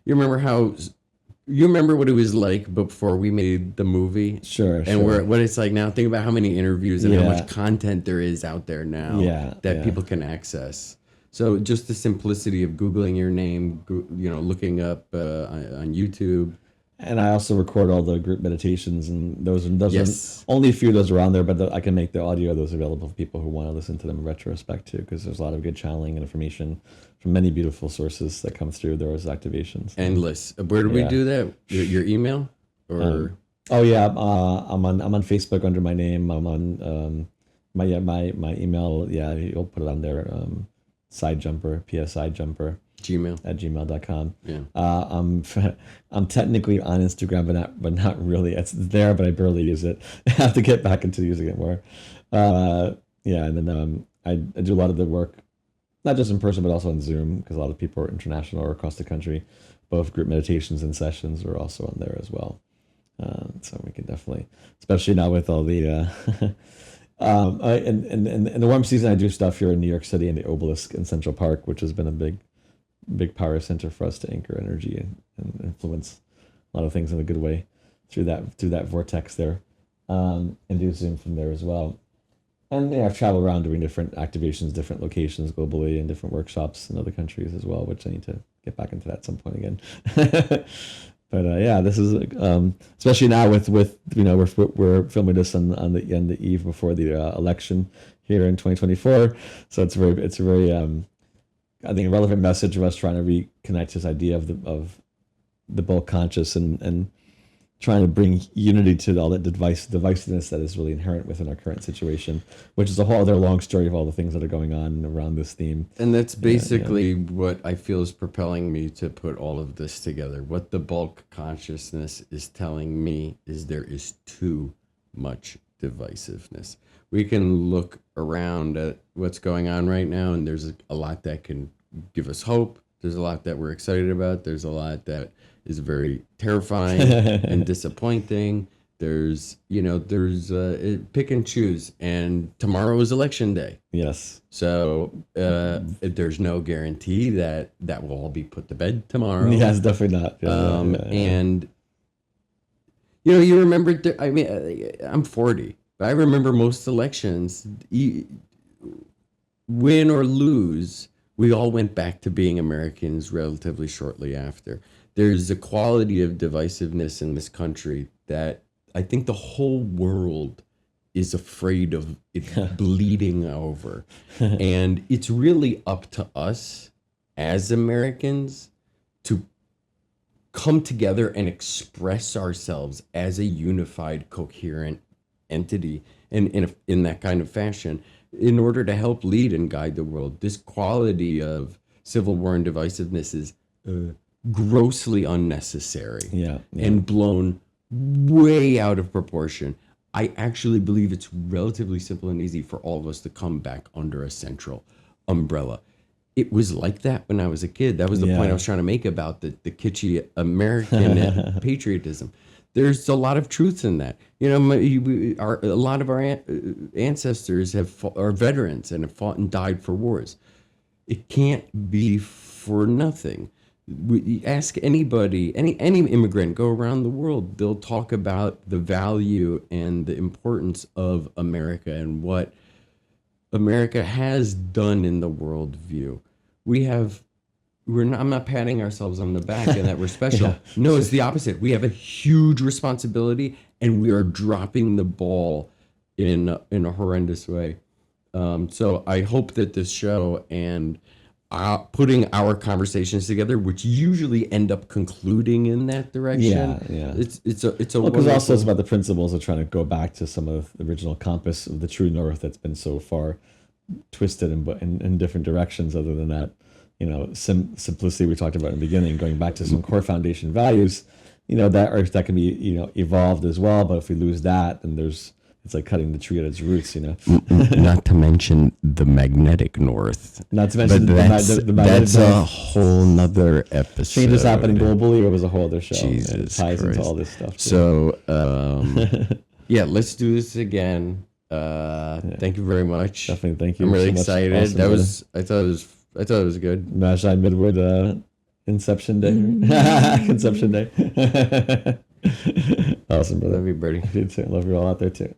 You remember what it was like before we made the movie?
Sure.
And what it's like now. Think about how many interviews and how much content there is out there now that people can access. So just the simplicity of Googling your name, looking up on YouTube.
And I also record all the group meditations, and those
Yes.
are only a few of those around there, but I can make the audio of those available for people who want to listen to them in retrospect too, because there's a lot of good channeling and information from many beautiful sources that come through those activations.
Endless. Where do we do that? Your email or?
I'm on Facebook under my name. I'm on my email. Yeah, you'll put it on there. Side Jumper, PSI Jumper.
Gmail
at gmail.com.
Yeah.
I'm technically on Instagram, but not really. It's there, but I barely use it. I have to get back into using it more. And then I do a lot of the work, not just in person, but also on Zoom, because a lot of people are international or across the country. Both group meditations and sessions are also on there as well. So we can definitely, especially now with all the in the warm season, I do stuff here in New York City in the Obelisk in Central Park, which has been a big power center for us to anchor energy and influence a lot of things in a good way through that vortex there, and do Zoom from there as well. And I've traveled around doing different activations, different locations globally, and different workshops in other countries as well, which I need to get back into that at some point again. But this is especially now with we're filming this on the eve before the election here in 2024, so it's a very I think a relevant message of us trying to reconnect this idea of the bulk conscious and trying to bring unity to all that divisiveness that is really inherent within our current situation, which is a whole other long story of all the things that are going on around this theme.
And that's basically what I feel is propelling me to put all of this together. What the bulk consciousness is telling me is there is too much divisiveness. We can look around at what's going on right now, and there's a lot that can give us hope. There's a lot that we're excited about. There's a lot that is very terrifying and disappointing. There's pick and choose, and tomorrow is election day.
Yes.
So there's no guarantee that will all be put to bed tomorrow.
Yes, definitely not.
And you remember, I'm 40, but I remember most elections, win or lose, we all went back to being Americans relatively shortly after. There's a quality of divisiveness in this country that I think the whole world is afraid of it bleeding over. And it's really up to us as Americans to come together and express ourselves as a unified, coherent entity in that kind of fashion in order to help lead and guide the world. This quality of civil war and divisiveness is grossly unnecessary and blown way out of proportion. I actually believe it's relatively simple and easy for all of us to come back under a central umbrella. It was like that when I was a kid. That was the point I was trying to make about the kitschy American patriotism. There's a lot of truth in that. A lot of our ancestors are veterans and have fought and died for wars. It can't be for nothing. Ask anybody, any immigrant, go around the world, they'll talk about the value and the importance of America and what America has done in the world view. I'm not patting ourselves on the back and that we're special. No, it's the opposite. We have a huge responsibility and we are dropping the ball in a horrendous way. So I hope that this show and putting our conversations together, which usually end up concluding in that direction. It's a
because also it's about the principles of trying to go back to some of the original compass of the true north that's been so far twisted in different directions. Other than that, simplicity we talked about in the beginning, going back to some core foundation values, that can be evolved as well. But if we lose that, then it's like cutting the tree at its roots,
Not to mention the magnetic north.
Not to mention
that's a whole nother episode.
Changes happening globally, or was a whole other show.
Jesus
and it ties
Christ.
into all this stuff. Too.
So, let's do this again. Thank you very much.
Definitely, thank you.
I'm really
so
excited.
Awesome,
I thought it was good.
Magi Midwood Inception Day, Conception Day. Awesome, brother.
Love you, Birdie.
You too. Love you all out there too.